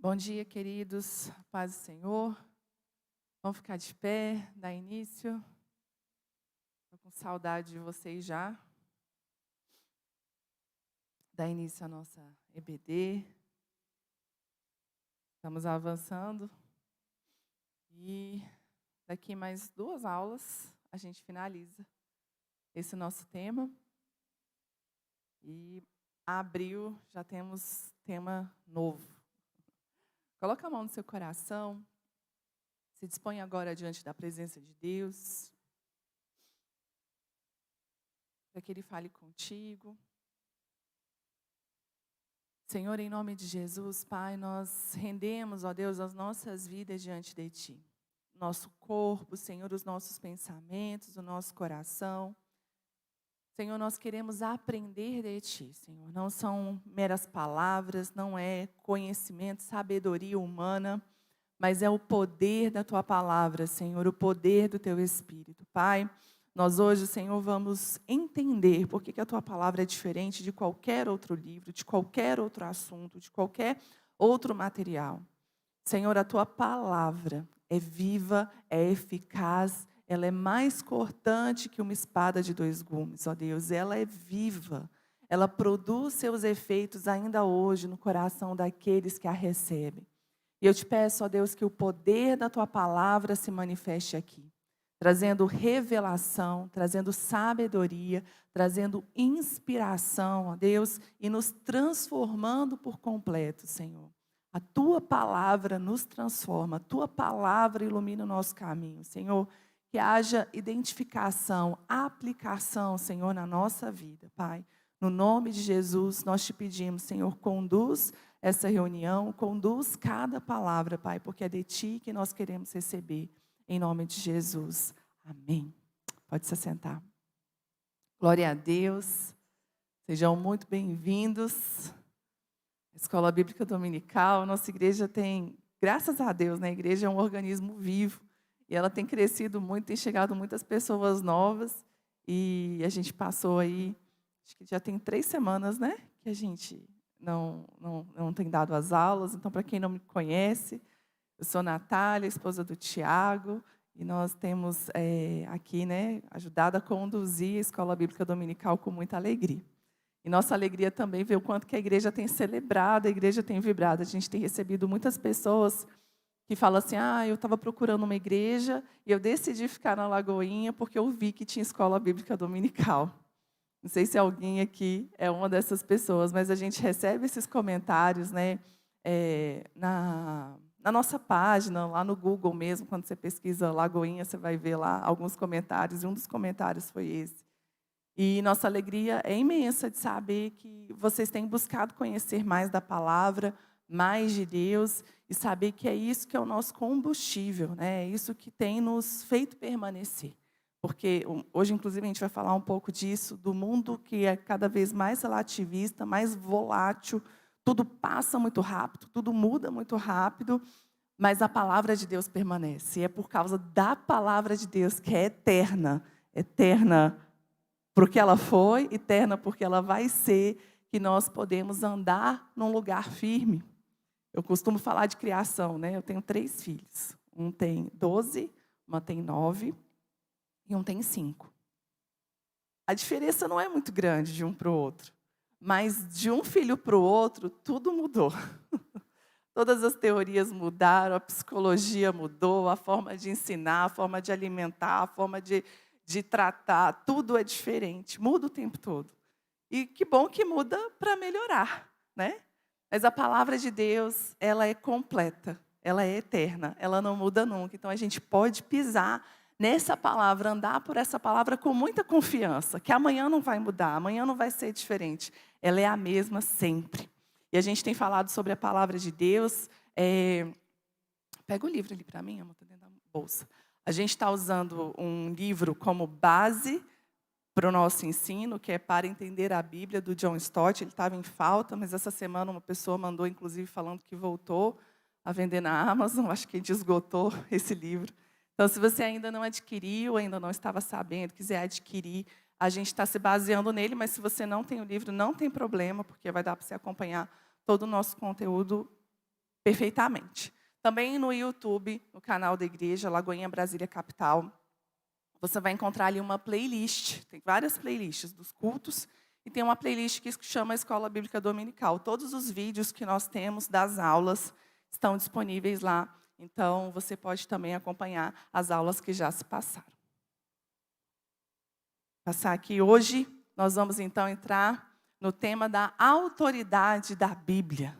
Bom dia, queridos. Paz do Senhor. Vamos ficar de pé, dar início. Estou com saudade de vocês já. Dar início à nossa EBD. Estamos avançando. E daqui mais 2 aulas a gente finaliza esse nosso tema. E abril já temos tema novo. Coloca a mão no seu coração. Se dispõe agora diante da presença de Deus, para que Ele fale contigo. Senhor, em nome de Jesus, Pai, nós rendemos, ó Deus, as nossas vidas diante de Ti. Nosso corpo, Senhor, os nossos pensamentos, o nosso coração. Senhor, nós queremos aprender de Ti, Senhor. Não são meras palavras, não é conhecimento, sabedoria humana, mas é o poder da Tua palavra, Senhor, o poder do Teu Espírito. Pai, nós hoje, Senhor, vamos entender por que a Tua palavra é diferente de qualquer outro livro, de qualquer outro assunto, de qualquer outro material. Senhor, a Tua palavra é viva, é eficaz, ela é mais cortante que uma espada de 2 gumes, ó Deus. Ela é viva, ela produz seus efeitos ainda hoje no coração daqueles que a recebem. E eu te peço, ó Deus, que o poder da Tua palavra se manifeste aqui, trazendo revelação, trazendo sabedoria, trazendo inspiração, ó Deus, e nos transformando por completo, Senhor. A Tua palavra nos transforma, a Tua palavra ilumina o nosso caminho, Senhor. Que haja identificação, aplicação, Senhor, na nossa vida, Pai. No nome de Jesus, nós te pedimos, Senhor, conduz essa reunião, conduz cada palavra, Pai, porque é de Ti que nós queremos receber. Em nome de Jesus. Amém. Pode se assentar. Glória a Deus. Sejam muito bem-vindos. Escola Bíblica Dominical, nossa igreja tem, graças a Deus, né? A igreja é um organismo vivo. E ela tem crescido muito, tem chegado muitas pessoas novas. E a gente passou aí, acho que já tem 3 semanas, né? Que a gente não tem dado as aulas. Então, para quem não me conhece, eu sou Natália, esposa do Tiago. E nós temos aqui, né, ajudado a conduzir a Escola Bíblica Dominical com muita alegria. E nossa alegria também ver o quanto que a igreja tem celebrado, a igreja tem vibrado. A gente tem recebido muitas pessoas que falam assim, eu estava procurando uma igreja e eu decidi ficar na Lagoinha porque eu vi que tinha Escola Bíblica Dominical. Não sei se alguém aqui é uma dessas pessoas, mas a gente recebe esses comentários, né, na nossa página, lá no Google mesmo, quando você pesquisa Lagoinha, você vai ver lá alguns comentários, e um dos comentários foi esse. E nossa alegria é imensa de saber que vocês têm buscado conhecer mais da palavra, mais de Deus, e saber que é isso que é o nosso combustível, né? É isso que tem nos feito permanecer. Porque hoje, inclusive, a gente vai falar um pouco disso, do mundo que é cada vez mais relativista, mais volátil, tudo passa muito rápido, tudo muda muito rápido, mas a palavra de Deus permanece. E é por causa da palavra de Deus, que é eterna, eterna porque ela foi, eterna porque ela vai ser, que nós podemos andar num lugar firme. Eu costumo falar de criação, né? Eu tenho 3 filhos. Um tem 12, uma tem 9 e um tem 5. A diferença não é muito grande de um para o outro, mas de um filho para o outro, tudo mudou. Todas as teorias mudaram, a psicologia mudou, a forma de ensinar, a forma de alimentar, a forma de tratar, tudo é diferente, muda o tempo todo. E que bom que muda para melhorar, né? Mas a palavra de Deus, ela é completa, ela é eterna, ela não muda nunca. Então a gente pode pisar nessa palavra, andar por essa palavra com muita confiança, que amanhã não vai mudar, amanhã não vai ser diferente. Ela é a mesma sempre. E a gente tem falado sobre a palavra de Deus. Pega o livro ali para mim, amor, está dentro da bolsa. A gente está usando um livro como base para o nosso ensino, que é Para Entender a Bíblia, do John Stott. Ele estava em falta, mas essa semana uma pessoa mandou, inclusive, falando que voltou a vender na Amazon. Acho que a gente esgotou esse livro. Então, se você ainda não adquiriu, ainda não estava sabendo, quiser adquirir, a gente está se baseando nele, mas se você não tem o livro, não tem problema, porque vai dar para você acompanhar todo o nosso conteúdo perfeitamente. Também no YouTube, no canal da igreja, Lagoinha Brasília Capital, você vai encontrar ali uma playlist. Tem várias playlists dos cultos e tem uma playlist que se chama Escola Bíblica Dominical. Todos os vídeos que nós temos das aulas estão disponíveis lá. Então, você pode também acompanhar as aulas que já se passaram. Passar aqui hoje, nós vamos então entrar no tema da autoridade da Bíblia.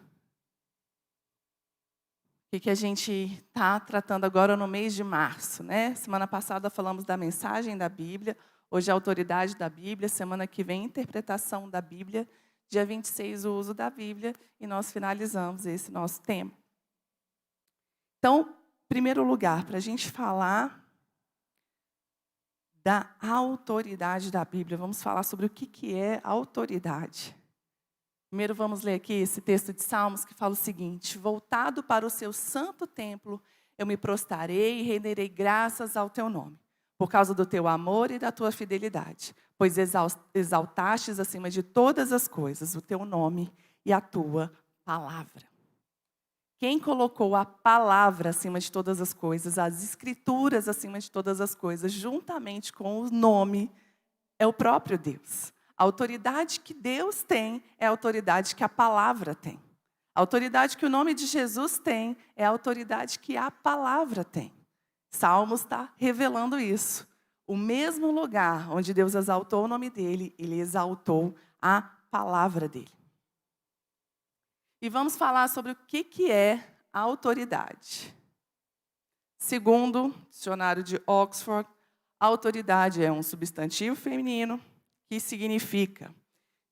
O que a gente está tratando agora no mês de março, né? Semana passada falamos da mensagem da Bíblia, hoje a autoridade da Bíblia, semana que vem interpretação da Bíblia, dia 26 o uso da Bíblia e nós finalizamos esse nosso tema. Então, em primeiro lugar, para a gente falar da autoridade da Bíblia, vamos falar sobre o que é autoridade. Primeiro vamos ler aqui esse texto de Salmos que fala o seguinte: voltado para o seu santo templo, eu me prostrarei e renderei graças ao teu nome, por causa do teu amor e da tua fidelidade, pois exaltastes acima de todas as coisas o teu nome e a tua palavra. Quem colocou a palavra acima de todas as coisas, as escrituras acima de todas as coisas, juntamente com o nome, é o próprio Deus. A autoridade que Deus tem é a autoridade que a palavra tem. A autoridade que o nome de Jesus tem é a autoridade que a palavra tem. Salmos está revelando isso. O mesmo lugar onde Deus exaltou o nome dele, ele exaltou a palavra dele. E vamos falar sobre o que é a autoridade. Segundo o dicionário de Oxford, a autoridade é um substantivo feminino que significa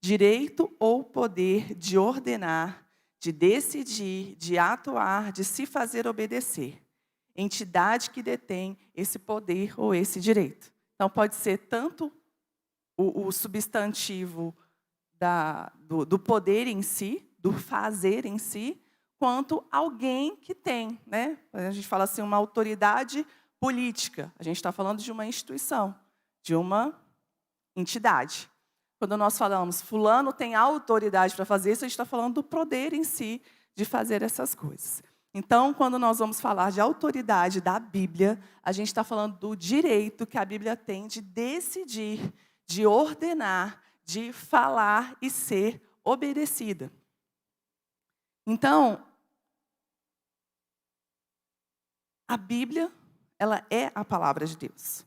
direito ou poder de ordenar, de decidir, de atuar, de se fazer obedecer. Entidade que detém esse poder ou esse direito. Então, pode ser tanto o substantivo do poder em si, do fazer em si, quanto alguém que tem, né? A gente fala assim, uma autoridade política. A gente está falando de uma instituição, de uma entidade. Quando nós falamos, fulano tem autoridade para fazer isso, a gente está falando do poder em si de fazer essas coisas. Então, quando nós vamos falar de autoridade da Bíblia, a gente está falando do direito que a Bíblia tem de decidir, de ordenar, de falar e ser obedecida. Então, a Bíblia, ela é a palavra de Deus.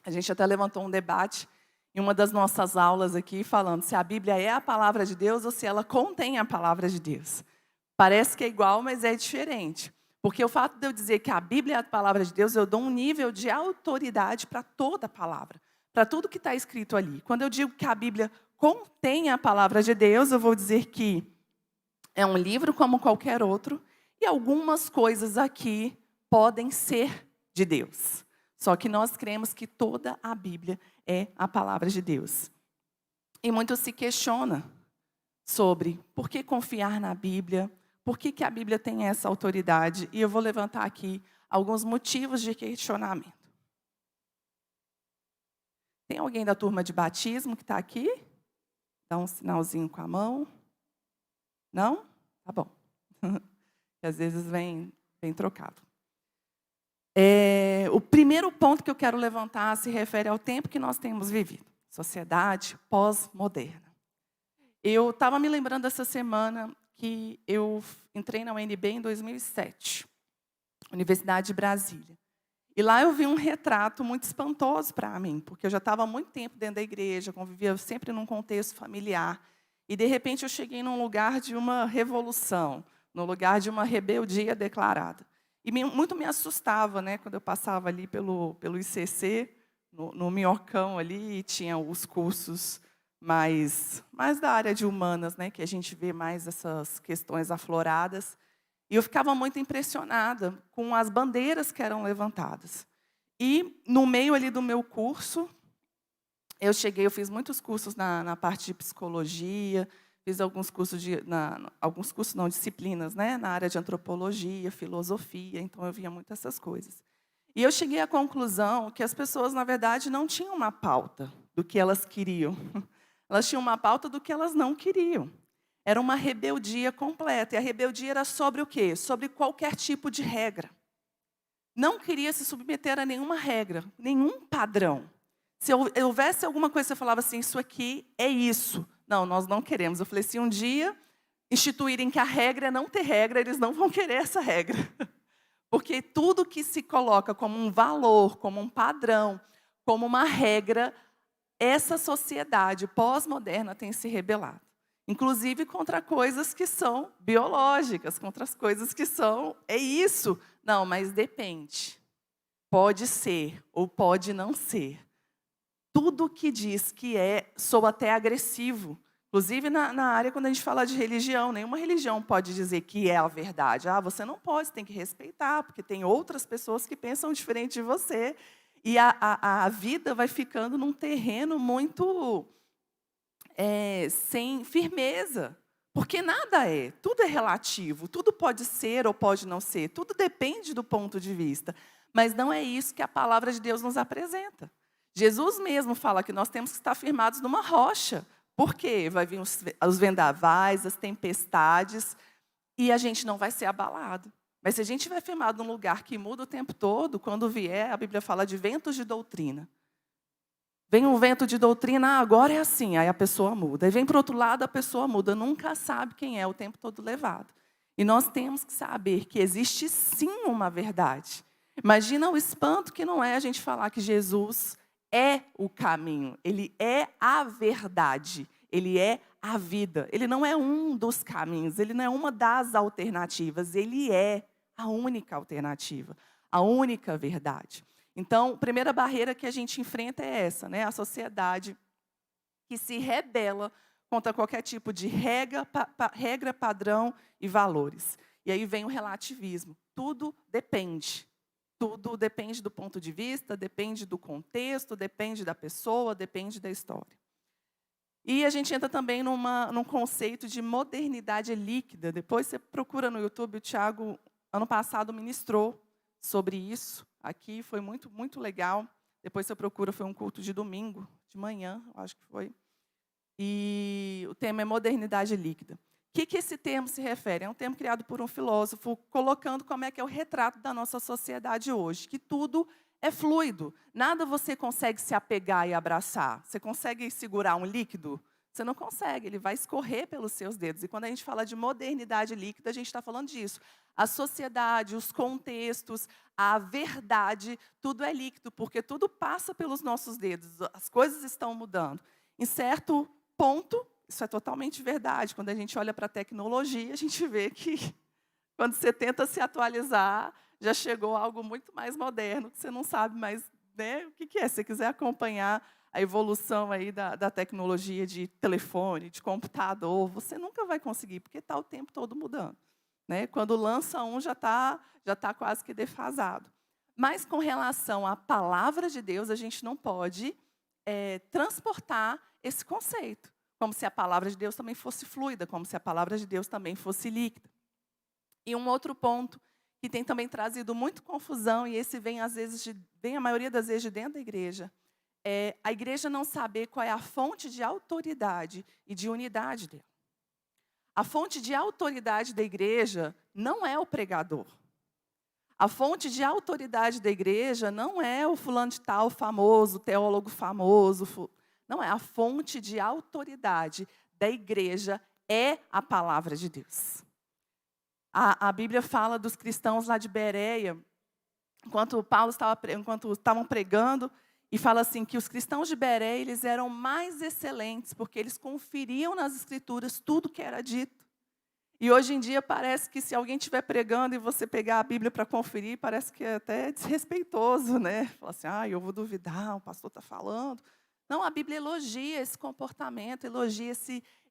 A gente até levantou um debate em uma das nossas aulas aqui, falando se a Bíblia é a palavra de Deus ou se ela contém a palavra de Deus. Parece que é igual, mas é diferente. Porque o fato de eu dizer que a Bíblia é a palavra de Deus, eu dou um nível de autoridade para toda a palavra, para tudo que está escrito ali. Quando eu digo que a Bíblia contém a palavra de Deus, eu vou dizer que é um livro como qualquer outro, e algumas coisas aqui podem ser de Deus. Só que nós cremos que toda a Bíblia é a palavra de Deus. E muito se questiona sobre por que confiar na Bíblia, por que a Bíblia tem essa autoridade. E eu vou levantar aqui alguns motivos de questionamento. Tem alguém da turma de batismo que está aqui? Dá um sinalzinho com a mão. Não? Tá bom. Que às vezes vem trocado. O primeiro ponto que eu quero levantar se refere ao tempo que nós temos vivido. Sociedade pós-moderna. Eu estava me lembrando essa semana que eu entrei na UNB em 2007, Universidade de Brasília. E lá eu vi um retrato muito espantoso para mim, porque eu já estava há muito tempo dentro da igreja, convivia sempre num contexto familiar. E, de repente, eu cheguei num lugar de uma revolução, no lugar de uma rebeldia declarada. E muito me assustava, né, quando eu passava ali pelo ICC, no Minhocão ali, e tinha os cursos mais da área de humanas, né, que a gente vê mais essas questões afloradas. E eu ficava muito impressionada com as bandeiras que eram levantadas. E, no meio ali do meu curso, eu fiz muitos cursos na parte de psicologia, fiz alguns cursos disciplinas, né, na área de antropologia, filosofia, então eu via muito essas coisas. E eu cheguei à conclusão que as pessoas, na verdade, não tinham uma pauta do que elas queriam. Elas tinham uma pauta do que elas não queriam. Era uma rebeldia completa. E a rebeldia era sobre o quê? Sobre qualquer tipo de regra. Não queria se submeter a nenhuma regra, nenhum padrão. Se houvesse alguma coisa, você falava assim, isso aqui é isso. Não, nós não queremos. Eu falei, se um dia instituírem que a regra é não ter regra, eles não vão querer essa regra. Porque tudo que se coloca como um valor, como um padrão, como uma regra, essa sociedade pós-moderna tem se rebelado. Inclusive contra coisas que são biológicas, contra as coisas que são, é isso. Não, mas depende. Pode ser ou pode não ser. Tudo que diz que soa até agressivo. Inclusive na área, quando a gente fala de religião, nenhuma religião pode dizer que é a verdade. Ah, você não pode, você tem que respeitar, porque tem outras pessoas que pensam diferente de você. E a vida vai ficando num terreno muito sem firmeza. Porque nada é, tudo é relativo, tudo pode ser ou pode não ser, tudo depende do ponto de vista. Mas não é isso que a palavra de Deus nos apresenta. Jesus mesmo fala que nós temos que estar firmados numa rocha. Por quê? Vai vir os vendavais, as tempestades, e a gente não vai ser abalado. Mas se a gente estiver firmado num lugar que muda o tempo todo, quando vier, a Bíblia fala de ventos de doutrina. Vem um vento de doutrina, agora é assim, aí a pessoa muda. Aí vem para o outro lado, a pessoa muda. Nunca sabe quem é o tempo todo levado. E nós temos que saber que existe sim uma verdade. Imagina o espanto que não é a gente falar que Jesus é o caminho. Ele é a verdade. Ele é a vida. Ele não é um dos caminhos. Ele não é uma das alternativas. Ele é a única alternativa. A única verdade. Então, a primeira barreira que a gente enfrenta é essa, né? A sociedade que se rebela contra qualquer tipo de regra, padrão e valores. E aí vem o relativismo. Tudo depende. Tudo depende do ponto de vista, depende do contexto, depende da pessoa, depende da história. E a gente entra também num conceito de modernidade líquida. Depois você procura no YouTube, o Tiago, ano passado, ministrou sobre isso. Aqui foi muito, muito legal. Depois você procura, foi um culto de domingo, de manhã, acho que foi. E o tema é modernidade líquida. O que esse termo se refere? É um termo criado por um filósofo, colocando como é que é o retrato da nossa sociedade hoje, que tudo é fluido. Nada você consegue se apegar e abraçar. Você consegue segurar um líquido? Você não consegue, ele vai escorrer pelos seus dedos. E quando a gente fala de modernidade líquida, a gente está falando disso. A sociedade, os contextos, a verdade, tudo é líquido, porque tudo passa pelos nossos dedos. As coisas estão mudando. Em certo ponto, isso é totalmente verdade. Quando a gente olha para a tecnologia, a gente vê que quando você tenta se atualizar, já chegou algo muito mais moderno, que você não sabe mais, né, o que é. Se você quiser acompanhar a evolução aí da tecnologia de telefone, de computador, você nunca vai conseguir, porque está o tempo todo mudando. Né? Quando lança um, já tá quase que defasado. Mas com relação à palavra de Deus, a gente não pode transportar esse conceito, como se a palavra de Deus também fosse fluida, como se a palavra de Deus também fosse líquida. E um outro ponto que tem também trazido muito confusão, e esse vem a maioria das vezes de dentro da igreja, é a igreja não saber qual é a fonte de autoridade e de unidade dela. A fonte de autoridade da igreja não é o pregador. A fonte de autoridade da igreja não é o fulano de tal famoso, teólogo famoso. Não é. A fonte de autoridade da igreja é a palavra de Deus. A Bíblia fala dos cristãos lá de Bereia, enquanto estavam pregando, e fala assim que os cristãos de Bereia, eles eram mais excelentes, porque eles conferiam nas Escrituras tudo que era dito. E hoje em dia parece que se alguém estiver pregando e você pegar a Bíblia para conferir, parece que é até desrespeitoso, né? Fala assim, eu vou duvidar, o pastor está falando. Não, a Bíblia elogia esse comportamento, elogia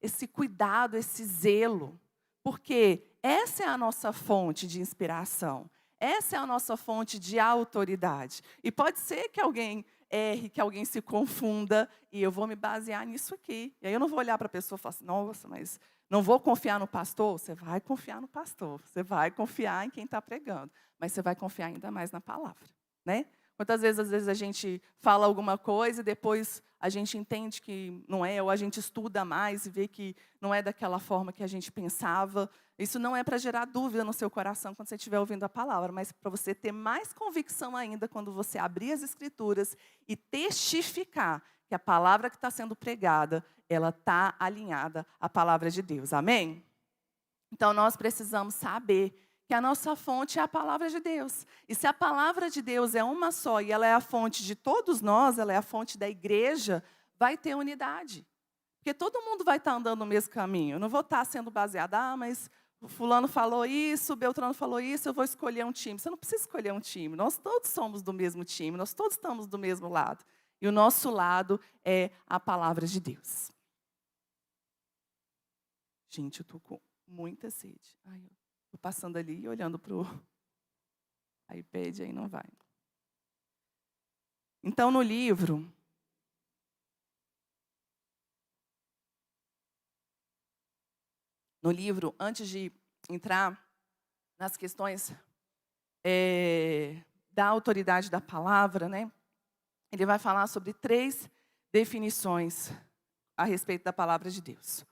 esse cuidado, esse zelo. Porque essa é a nossa fonte de inspiração. Essa é a nossa fonte de autoridade. E pode ser que alguém erre, que alguém se confunda, e eu vou me basear nisso aqui. E aí eu não vou olhar para a pessoa e falar assim, nossa, mas não vou confiar no pastor? Você vai confiar no pastor, você vai confiar em quem está pregando, mas você vai confiar ainda mais na palavra. Né? Quantas vezes, às vezes, a gente fala alguma coisa e depois a gente entende que não é, ou a gente estuda mais e vê que não é daquela forma que a gente pensava. Isso não é para gerar dúvida no seu coração quando você estiver ouvindo a palavra, mas para você ter mais convicção ainda quando você abrir as Escrituras e testificar que a palavra que está sendo pregada, ela está alinhada à palavra de Deus. Amém? Então, nós precisamos saber que a nossa fonte é a palavra de Deus. E se a palavra de Deus é uma só e ela é a fonte de todos nós, ela é a fonte da igreja, vai ter unidade. Porque todo mundo vai estar andando no mesmo caminho. Eu não vou estar sendo baseada, mas o fulano falou isso, o Beltrano falou isso, eu vou escolher um time. Você não precisa escolher um time. Nós todos somos do mesmo time, nós todos estamos do mesmo lado. E o nosso lado é a palavra de Deus. Gente, eu estou com muita sede. Ai, eu estou passando ali e olhando para o iPad, aí não vai. Então, no livro, antes de entrar nas questões da autoridade da palavra, né, ele vai falar sobre 3 definições a respeito da palavra de Deus.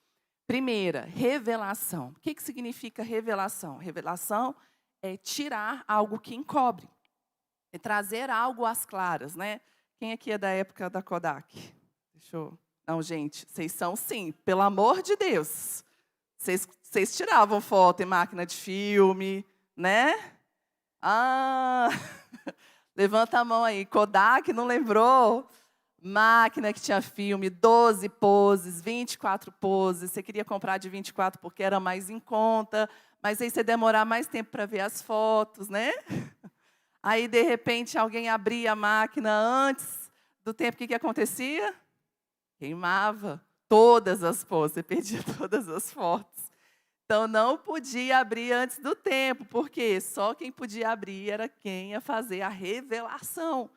Primeira, revelação. O que significa revelação? Revelação é tirar algo que encobre, é trazer algo às claras, né? Quem aqui é da época da Kodak? Não, gente, vocês são sim, pelo amor de Deus. Vocês tiravam foto em máquina de filme, né? Ah, levanta a mão aí. Kodak, não lembrou? Máquina que tinha filme, 12 poses, 24 poses. Você queria comprar de 24 porque era mais em conta, mas aí você demorar mais tempo para ver as fotos, né? Aí, de repente, alguém abria a máquina antes do tempo, o que acontecia? Queimava todas as poses, você perdia todas as fotos. Então, não podia abrir antes do tempo, porque só quem podia abrir era quem ia fazer a revelação.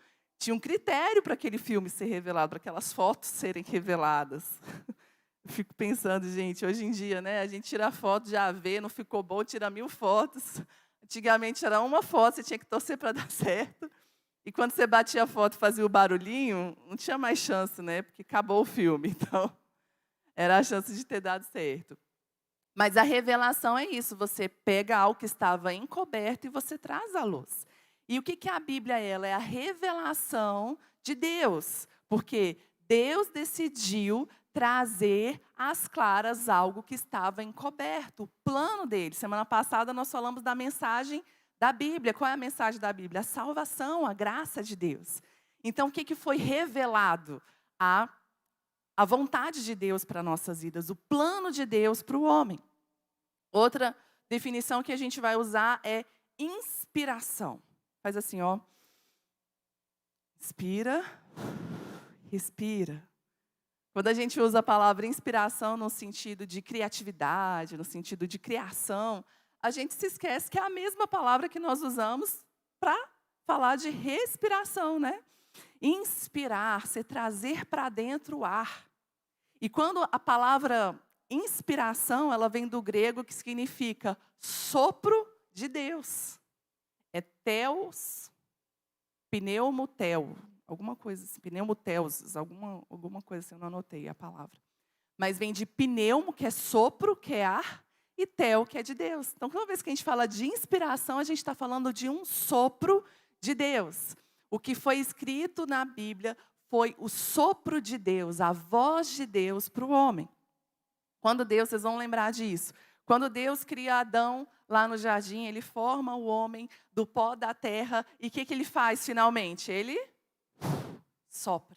Tinha um critério para aquele filme ser revelado, para aquelas fotos serem reveladas. Eu fico pensando, gente, hoje em dia, né, a gente tira foto, já vê, não ficou bom, tira 1000 fotos. Antigamente era uma foto, você tinha que torcer para dar certo. E quando você batia a foto e fazia o barulhinho, não tinha mais chance, né, porque acabou o filme. Então, era a chance de ter dado certo. Mas a revelação é isso, você pega algo que estava encoberto e você traz à luz. E o que a Bíblia é? Ela é a revelação de Deus, porque Deus decidiu trazer às claras algo que estava encoberto, o plano dele. Semana passada nós falamos da mensagem da Bíblia. Qual é a mensagem da Bíblia? A salvação, a graça de Deus. Então, o que foi revelado? A vontade de Deus para nossas vidas, o plano de Deus para o homem. Outra definição que a gente vai usar é inspiração. Faz assim, ó. Inspira, respira. Quando a gente usa a palavra inspiração no sentido de criatividade, no sentido de criação, a gente se esquece que é a mesma palavra que nós usamos para falar de respiração, né? Inspirar, se trazer para dentro o ar. E quando a palavra inspiração, ela vem do grego que significa sopro de Deus. É teos, pneumotel, alguma coisa assim, pneumoteusis, alguma coisa assim, eu não anotei a palavra. Mas vem de pneumo, que é sopro, que é ar, e tel, que é de Deus. Então, toda vez que a gente fala de inspiração, a gente está falando de um sopro de Deus. O que foi escrito na Bíblia foi o sopro de Deus, a voz de Deus para o homem. Quando Deus, vocês vão lembrar disso, quando Deus cria Adão lá no jardim, ele forma o homem do pó da terra, e o que ele faz finalmente? Ele sopra.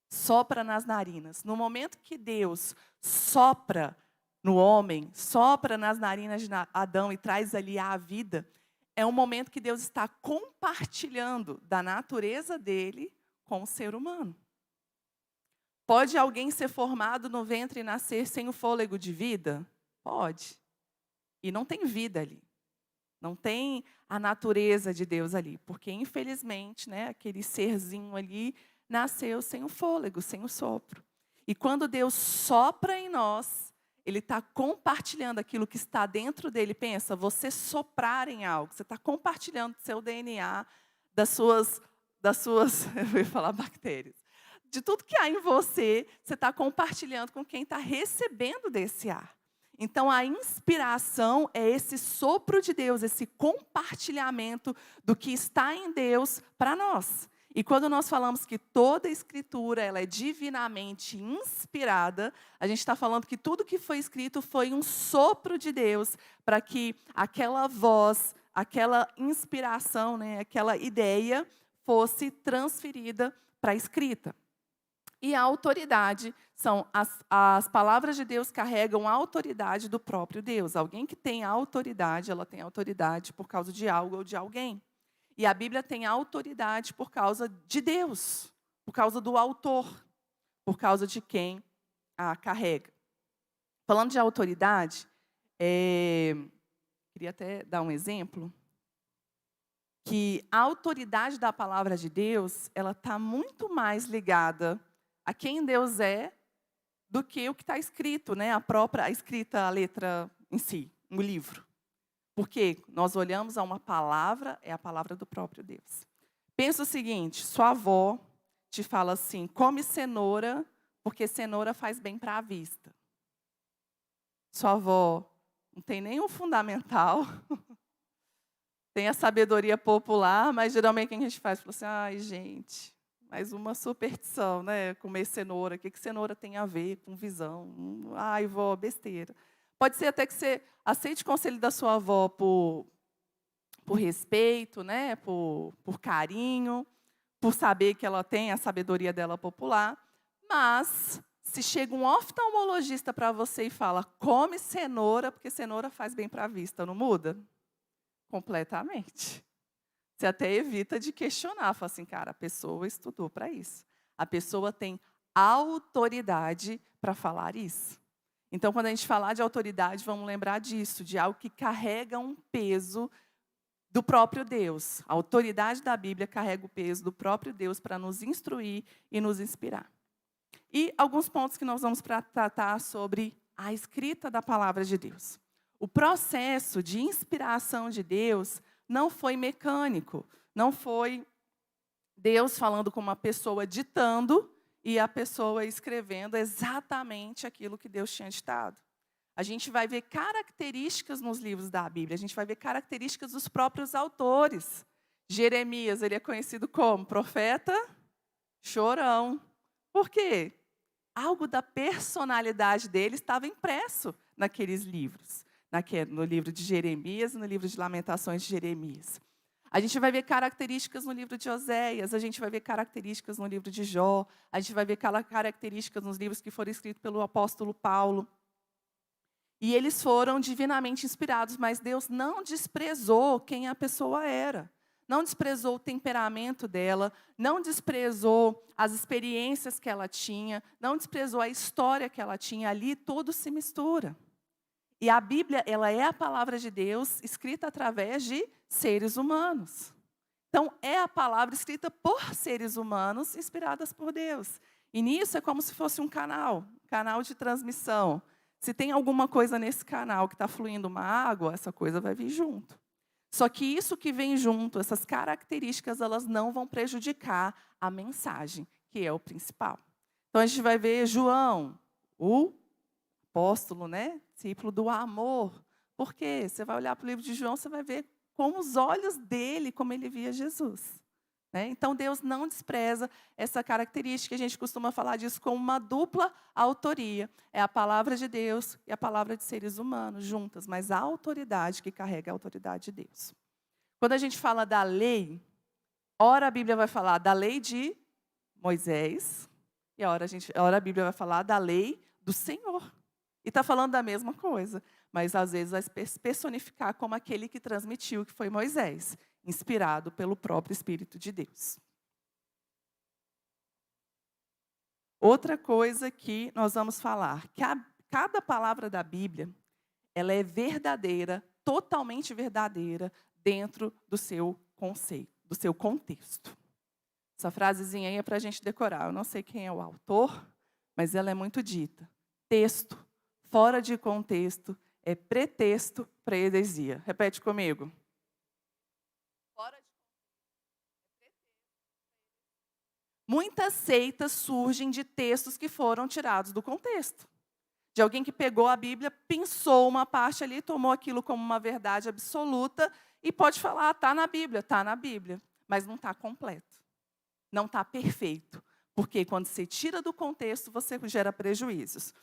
Sopra nas narinas. No momento que Deus sopra no homem, sopra nas narinas de Adão e traz ali a vida, é um momento que Deus está compartilhando da natureza dele com o ser humano. Pode alguém ser formado no ventre e nascer sem o fôlego de vida? Pode. E não tem vida ali. Não tem a natureza de Deus ali. Porque, infelizmente, né, aquele serzinho ali nasceu sem o fôlego, sem o sopro. E quando Deus sopra em nós, Ele está compartilhando aquilo que está dentro dele. Pensa, você soprar em algo, você está compartilhando seu DNA, das suas eu ia falar bactérias, de tudo que há em você, você está compartilhando com quem está recebendo desse ar. Então, a inspiração é esse sopro de Deus, esse compartilhamento do que está em Deus para nós. E quando nós falamos que toda a Escritura ela é divinamente inspirada, a gente está falando que tudo que foi escrito foi um sopro de Deus para que aquela voz, aquela inspiração, né, aquela ideia fosse transferida para a escrita. E a autoridade são as palavras de Deus carregam a autoridade do próprio Deus. Alguém que tem autoridade, ela tem autoridade por causa de algo ou de alguém. E a Bíblia tem autoridade por causa de Deus, por causa do autor, por causa de quem a carrega. Falando de autoridade, queria até dar um exemplo, que a autoridade da palavra de Deus, ela está muito mais ligada a quem Deus é do que o que está escrito, né? A escrita, a letra em si, no livro. Porque nós olhamos a uma palavra, é a palavra do próprio Deus. Pensa o seguinte, sua avó te fala assim, come cenoura, porque cenoura faz bem para a vista. Sua avó não tem nenhum fundamental, tem a sabedoria popular, mas geralmente o que a gente faz? Fala assim, ai gente, mais uma superstição, né? Comer cenoura, o que cenoura tem a ver com visão? Ai, vó, besteira. Pode ser até que você aceite o conselho da sua avó por respeito, né? por carinho, por saber que ela tem a sabedoria dela popular. Mas, se chega um oftalmologista para você e fala, come cenoura, porque cenoura faz bem para a vista, não muda? Completamente. Você até evita de questionar, fala assim, cara, a pessoa estudou para isso. A pessoa tem autoridade para falar isso. Então, quando a gente falar de autoridade, vamos lembrar disso, de algo que carrega um peso do próprio Deus. A autoridade da Bíblia carrega o peso do próprio Deus para nos instruir e nos inspirar. E alguns pontos que nós vamos tratar sobre a escrita da palavra de Deus. O processo de inspiração de Deus não foi mecânico, não foi Deus falando com uma pessoa ditando e a pessoa escrevendo exatamente aquilo que Deus tinha ditado. A gente vai ver características nos livros da Bíblia, a gente vai ver características dos próprios autores. Jeremias, ele é conhecido como profeta chorão. Por quê? Algo da personalidade dele estava impresso naqueles livros. No livro de Jeremias e no livro de Lamentações de Jeremias. A gente vai ver características no livro de Oséias, a gente vai ver características no livro de Jó, a gente vai ver características nos livros que foram escritos pelo apóstolo Paulo. E eles foram divinamente inspirados, mas Deus não desprezou quem a pessoa era. Não desprezou o temperamento dela, não desprezou as experiências que ela tinha, não desprezou a história que ela tinha. Ali tudo se mistura. E a Bíblia, ela é a palavra de Deus escrita através de seres humanos. Então, é a palavra escrita por seres humanos, inspiradas por Deus. E nisso é como se fosse um canal de transmissão. Se tem alguma coisa nesse canal que está fluindo uma água, essa coisa vai vir junto. Só que isso que vem junto, essas características, elas não vão prejudicar a mensagem, que é o principal. Então, a gente vai ver João, o apóstolo, né? Discípulo do amor. Por quê? Você vai olhar para o livro de João, você vai ver com os olhos dele como ele via Jesus. Né? Então, Deus não despreza essa característica. A gente costuma falar disso como uma dupla autoria. É a palavra de Deus e a palavra de seres humanos juntas, mas a autoridade que carrega a autoridade de Deus. Quando a gente fala da lei, ora a Bíblia vai falar da lei de Moisés, e ora a Bíblia vai falar da lei do Senhor. E está falando da mesma coisa, mas às vezes vai personificar como aquele que transmitiu, que foi Moisés, inspirado pelo próprio Espírito de Deus. Outra coisa que nós vamos falar, que cada palavra da Bíblia, ela é verdadeira, totalmente verdadeira, dentro do seu conceito, do seu contexto. Essa frasezinha aí é para a gente decorar. Eu não sei quem é o autor, mas ela é muito dita. Texto fora de contexto é pretexto para heresia. Repete comigo. Fora de contexto é pretexto. Muitas seitas surgem de textos que foram tirados do contexto. De alguém que pegou a Bíblia, pensou uma parte ali, tomou aquilo como uma verdade absoluta e pode falar, está na Bíblia, mas não está completo, não está perfeito. Porque quando você tira do contexto, você gera prejuízos.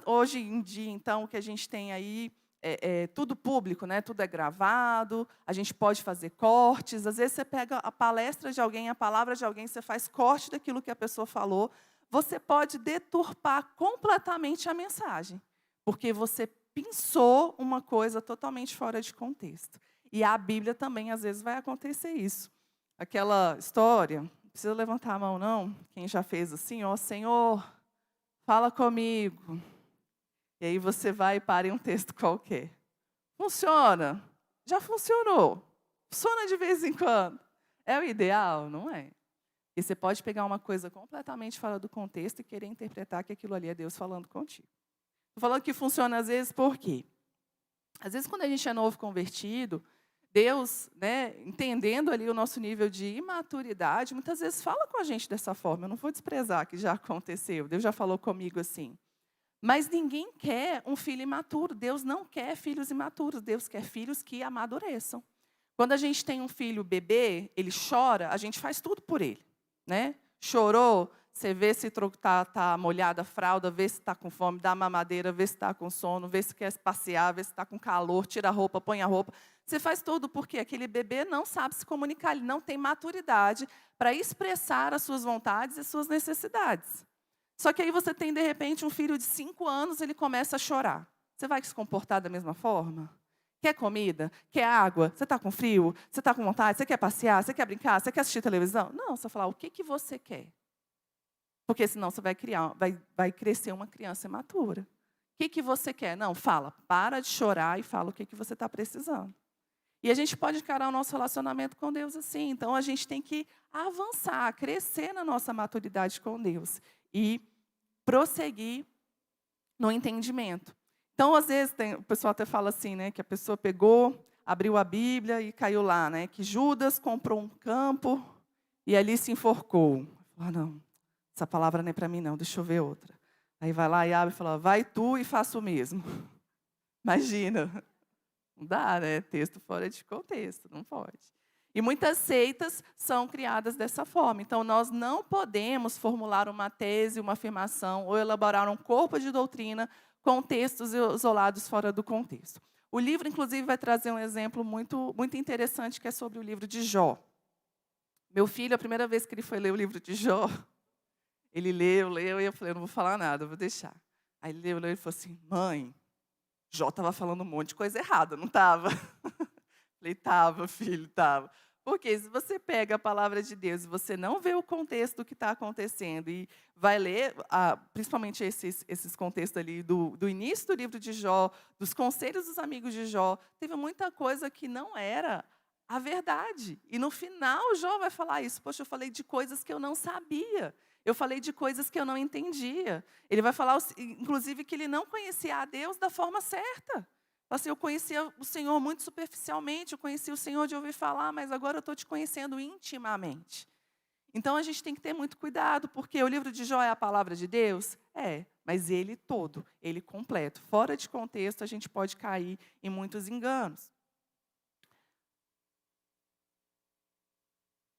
Hoje em dia, então, o que a gente tem aí é tudo público, né? Tudo é gravado, a gente pode fazer cortes. Às vezes você pega a palestra de alguém, a palavra de alguém, você faz corte daquilo que a pessoa falou. Você pode deturpar completamente a mensagem, porque você pensou uma coisa totalmente fora de contexto. E a Bíblia também, às vezes, vai acontecer isso. Aquela história, não precisa levantar a mão, não. Quem já fez assim, ó, Senhor, fala comigo. E aí você vai e para em um texto qualquer. Funciona? Já funcionou. Funciona de vez em quando. É o ideal? Não é. E você pode pegar uma coisa completamente fora do contexto e querer interpretar que aquilo ali é Deus falando contigo. Estou falando que funciona às vezes por quê? Às vezes, quando a gente é novo convertido, Deus, né, entendendo ali o nosso nível de imaturidade, muitas vezes fala com a gente dessa forma. Eu não vou desprezar que já aconteceu. Deus já falou comigo assim. Mas ninguém quer um filho imaturo. Deus não quer filhos imaturos. Deus quer filhos que amadureçam. Quando a gente tem um filho bebê, ele chora, a gente faz tudo por ele. Né? Chorou, você vê se está molhada a fralda, vê se está com fome, dá mamadeira, vê se está com sono, vê se quer passear, vê se está com calor, tira a roupa, põe a roupa. Você faz tudo porque aquele bebê não sabe se comunicar, ele não tem maturidade para expressar as suas vontades e as suas necessidades. Só que aí você tem, de repente, um filho de 5 anos, ele começa a chorar. Você vai se comportar da mesma forma? Quer comida? Quer água? Você está com frio? Você está com vontade? Você quer passear? Você quer brincar? Você quer assistir televisão? Não, você vai falar o que você quer. Porque senão você vai crescer uma criança imatura. O que você quer? Não, fala. Para de chorar e fala o que você está precisando. E a gente pode encarar o nosso relacionamento com Deus assim. Então, a gente tem que avançar, crescer na nossa maturidade com Deus. E prosseguir no entendimento. Então, às vezes, o pessoal até fala assim, né, que a pessoa pegou, abriu a Bíblia e caiu lá, né, que Judas comprou um campo e ali se enforcou. Ah, não, essa palavra não é para mim, não, deixa eu ver outra. Aí vai lá e abre e fala, vai tu e faça o mesmo. Imagina, não dá, né, texto fora de contexto, não pode. E muitas seitas são criadas dessa forma. Então, nós não podemos formular uma tese, uma afirmação ou elaborar um corpo de doutrina com textos isolados fora do contexto. O livro, inclusive, vai trazer um exemplo muito, muito interessante, que é sobre o livro de Jó. Meu filho, a primeira vez que ele foi ler o livro de Jó, ele leu, e eu falei, eu não vou falar nada, eu vou deixar. Aí ele leu, e falou assim, mãe, Jó estava falando um monte de coisa errada, não estava? Falei, estava, filho, estava. Porque se você pega a palavra de Deus e você não vê o contexto do que está acontecendo e vai ler, principalmente esses contextos ali do início do livro de Jó, dos conselhos dos amigos de Jó, teve muita coisa que não era a verdade. E no final Jó vai falar isso. Poxa, eu falei de coisas que eu não sabia. Eu falei de coisas que eu não entendia. Ele vai falar, inclusive, que ele não conhecia a Deus da forma certa. Assim, eu conhecia o Senhor muito superficialmente, eu conhecia o Senhor de ouvir falar, mas agora eu estou te conhecendo intimamente. Então, a gente tem que ter muito cuidado, porque o livro de Jó é a palavra de Deus? É, mas ele todo, ele completo. Fora de contexto, a gente pode cair em muitos enganos.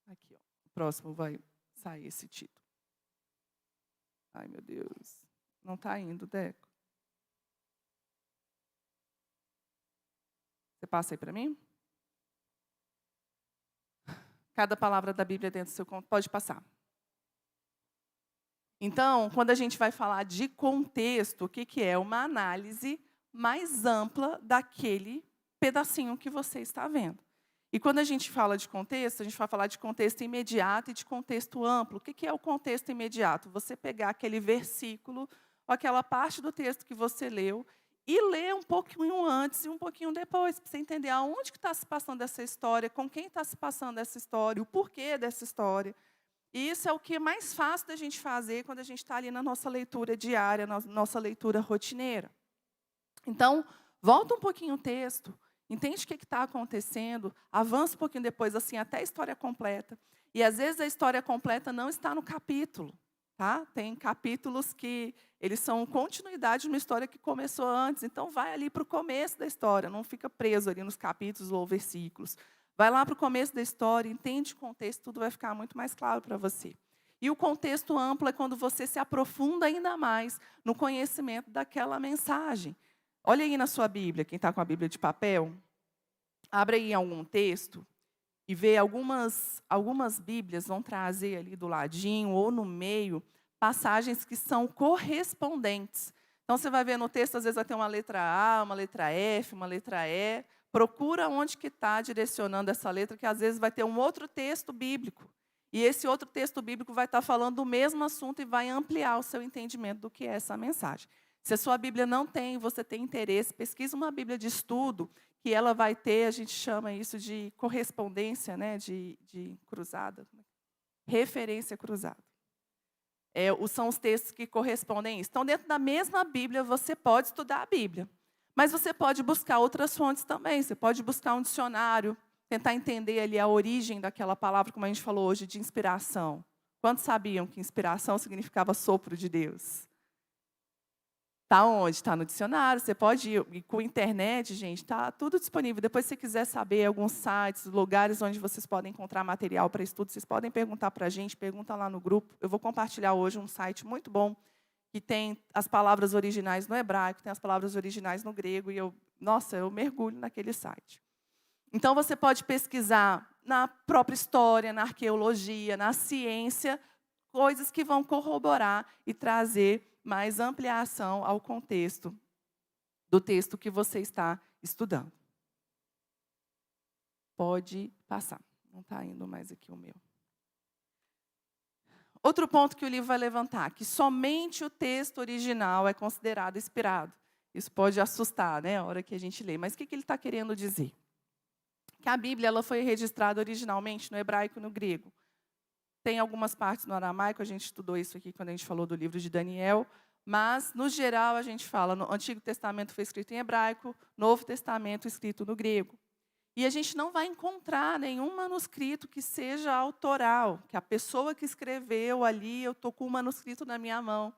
Aqui, ó, o próximo vai sair esse título. Ai, meu Deus, não está indo, Deco. Você passa aí para mim? Cada palavra da Bíblia dentro do seu conto, pode passar. Então, quando a gente vai falar de contexto, o que é? Uma análise mais ampla daquele pedacinho que você está vendo. E quando a gente fala de contexto, a gente vai falar de contexto imediato e de contexto amplo. O que é o contexto imediato? Você pegar aquele versículo, ou aquela parte do texto que você leu, e ler um pouquinho antes e um pouquinho depois, para você entender aonde que está se passando essa história, com quem está se passando essa história, o porquê dessa história. E isso é o que é mais fácil da gente fazer quando a gente está ali na nossa leitura diária, na nossa leitura rotineira. Então, volta um pouquinho o texto, entende o que está acontecendo, avança um pouquinho depois, assim, até a história completa. E às vezes a história completa não está no capítulo, tá? Tem capítulos que eles são continuidade de uma história que começou antes. Então vai ali para o começo da história, não fica preso ali nos capítulos ou versículos. Vai lá para o começo da história, entende o contexto, tudo vai ficar muito mais claro para você. E o contexto amplo é quando você se aprofunda ainda mais no conhecimento daquela mensagem. Olha aí na sua Bíblia, quem está com a Bíblia de papel, abre aí algum texto e vê algumas Bíblias vão trazer ali do ladinho ou no meio passagens que são correspondentes. Então você vai ver no texto, às vezes vai ter uma letra A, uma letra F, uma letra E. Procura onde que está direcionando essa letra, que às vezes vai ter um outro texto bíblico. E esse outro texto bíblico vai estar falando do mesmo assunto e vai ampliar o seu entendimento do que é essa mensagem. Se a sua Bíblia não tem, você tem interesse, pesquisa uma Bíblia de estudo, que ela vai ter, a gente chama isso de correspondência, né, de cruzada, referência cruzada. São os textos que correspondem a isso. Então, dentro da mesma Bíblia, você pode estudar a Bíblia. Mas você pode buscar outras fontes também. Você pode buscar um dicionário, tentar entender ali a origem daquela palavra, como a gente falou hoje, de inspiração. Quantos sabiam que inspiração significava sopro de Deus? Está onde? Está no dicionário. Você pode ir. E com a internet, gente, está tudo disponível. Depois, se você quiser saber alguns sites, lugares onde vocês podem encontrar material para estudo, vocês podem perguntar para a gente, pergunta lá no grupo. Eu vou compartilhar hoje um site muito bom, que tem as palavras originais no hebraico, tem as palavras originais no grego, e eu mergulho naquele site. Então, você pode pesquisar na própria história, na arqueologia, na ciência, coisas que vão corroborar e trazer mais ampliação ao contexto do texto que você está estudando. Pode passar. Não está indo mais aqui o meu. Outro ponto que o livro vai levantar, que somente o texto original é considerado inspirado. Isso pode assustar, né, a hora que a gente lê. Mas o que ele está querendo dizer? Que a Bíblia ela foi registrada originalmente no hebraico e no grego. Tem algumas partes no aramaico, a gente estudou isso aqui quando a gente falou do livro de Daniel, mas, no geral, a gente fala, no Antigo Testamento foi escrito em hebraico, Novo Testamento escrito no grego. E a gente não vai encontrar nenhum manuscrito que seja autoral, que a pessoa que escreveu ali, eu estou com o manuscrito na minha mão.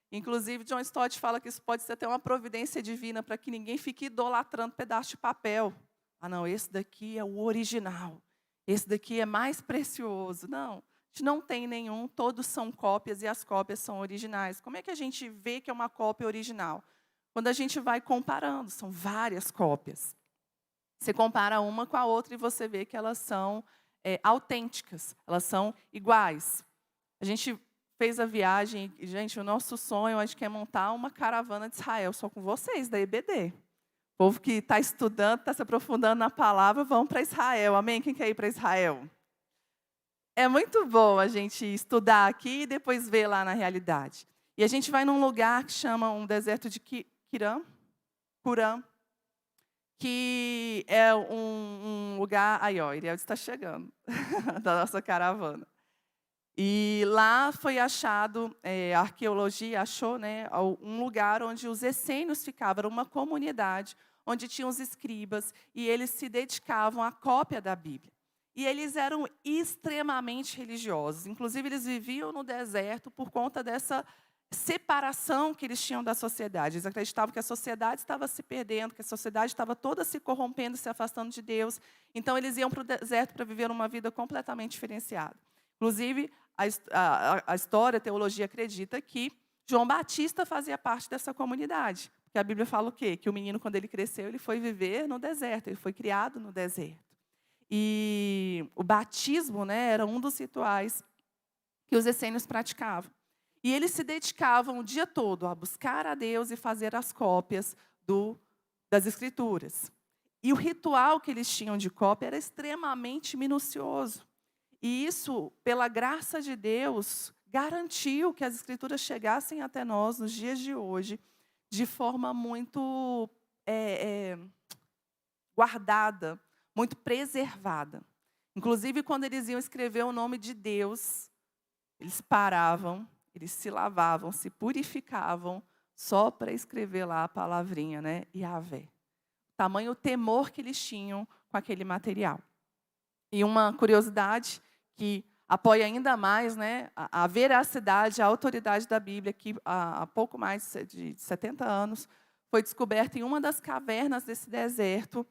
Inclusive, John Stott fala que isso pode ser até uma providência divina, para que ninguém fique idolatrando pedaço de papel. Ah, não, esse daqui é o original, esse daqui é mais precioso. Não, a gente não tem nenhum, todos são cópias e as cópias são originais. Como é que a gente vê que é uma cópia original? Quando a gente vai comparando, são várias cópias. Você compara uma com a outra e você vê que elas são autênticas, elas são iguais. A gente fez a viagem, e, gente, o nosso sonho, acho que é montar uma caravana de Israel, só com vocês, da EBD. O povo que está estudando, está se aprofundando na palavra, vão para Israel. Amém? Quem quer ir para Israel? É muito bom a gente estudar aqui e depois ver lá na realidade. E a gente vai num lugar que chama um deserto de Curã, que é um lugar... Aí, ó, Iriel está chegando, da nossa caravana. E lá foi achado, a arqueologia achou, né, um lugar onde os essênios ficavam, era uma comunidade, onde tinham os escribas, e eles se dedicavam à cópia da Bíblia. E eles eram extremamente religiosos, inclusive eles viviam no deserto por conta dessa separação que eles tinham da sociedade. Eles acreditavam que a sociedade estava se perdendo, que a sociedade estava toda se corrompendo, se afastando de Deus. Então, eles iam para o deserto para viver uma vida completamente diferenciada. Inclusive, a história, a teologia acredita que João Batista fazia parte dessa comunidade. Porque a Bíblia fala o quê? Que o menino, quando ele cresceu, ele foi viver no deserto, ele foi criado no deserto. E o batismo, né, era um dos rituais que os essênios praticavam. E eles se dedicavam o dia todo a buscar a Deus e fazer as cópias das Escrituras. E o ritual que eles tinham de cópia era extremamente minucioso. E isso, pela graça de Deus, garantiu que as Escrituras chegassem até nós nos dias de hoje de forma muito guardada, muito preservada. Inclusive, quando eles iam escrever o nome de Deus, eles paravam, eles se lavavam, se purificavam, só para escrever lá a palavrinha, né? Yahvé. tamanho o temor que eles tinham com aquele material. E uma curiosidade que apoia ainda mais, né, a veracidade, a autoridade da Bíblia, que há pouco mais de 70 anos, foi descoberta em uma das cavernas desse deserto,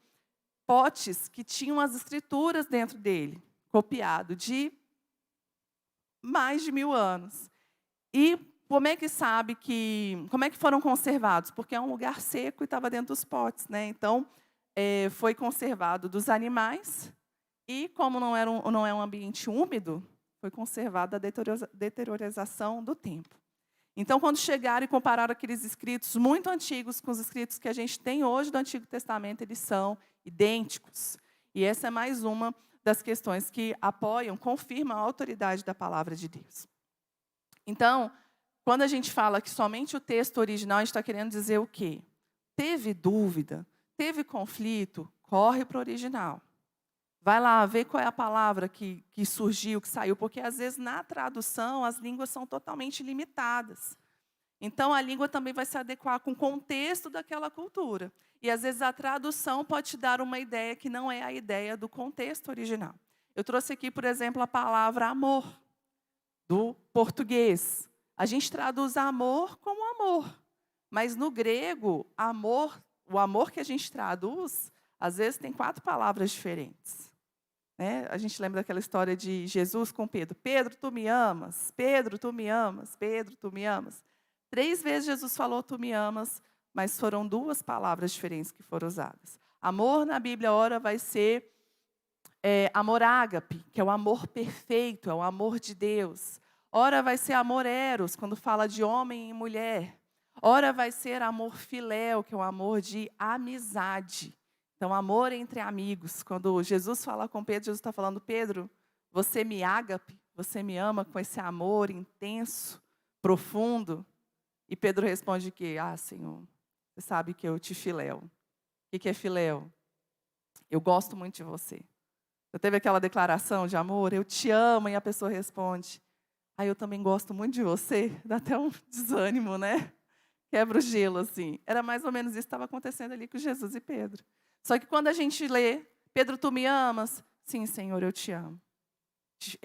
potes que tinham as escrituras dentro dele, copiado de mais de 1000 anos. E como é que como é que foram conservados? Porque é um lugar seco e estava dentro dos potes, né? Então, foi conservado dos animais e, como não é um ambiente úmido, foi conservada a deteriorização do tempo. Então, quando chegaram e compararam aqueles escritos muito antigos com os escritos que a gente tem hoje do Antigo Testamento, eles são idênticos. E essa é mais uma das questões que apoiam, confirmam a autoridade da palavra de Deus. Então, quando a gente fala que somente o texto original, a gente está querendo dizer o quê? Teve dúvida, teve conflito, corre para o original. Vai lá, vê qual é a palavra que surgiu, que saiu, porque às vezes na tradução as línguas são totalmente limitadas. Então a língua também vai se adequar com o contexto daquela cultura. E às vezes a tradução pode te dar uma ideia que não é a ideia do contexto original. Eu trouxe aqui, por exemplo, a palavra amor, do português. A gente traduz amor como amor. Mas no grego, amor, o amor que a gente traduz, às vezes tem 4 palavras diferentes. Né? A gente lembra daquela história de Jesus com Pedro. Pedro, tu me amas. Pedro, tu me amas. Pedro, tu me amas. 3 vezes Jesus falou tu me amas, mas foram 2 palavras diferentes que foram usadas. Amor na Bíblia, ora, vai ser amor ágape, que é o amor perfeito, é o amor de Deus. Ora, vai ser amor eros, quando fala de homem e mulher. Ora, vai ser amor filéu, que é o amor de amizade. Então, amor entre amigos. Quando Jesus fala com Pedro, Jesus está falando, Pedro, você me ágape, você me ama com esse amor intenso, profundo. E Pedro responde que, Senhor, você sabe que eu te filéu. O que é filéu? Eu gosto muito de você. Já teve aquela declaração de amor, eu te amo, e a pessoa responde, eu também gosto muito de você. Dá até um desânimo, né? Quebra o gelo, assim. Era mais ou menos isso que estava acontecendo ali com Jesus e Pedro. Só que quando a gente lê, Pedro, tu me amas? Sim, Senhor, eu te amo.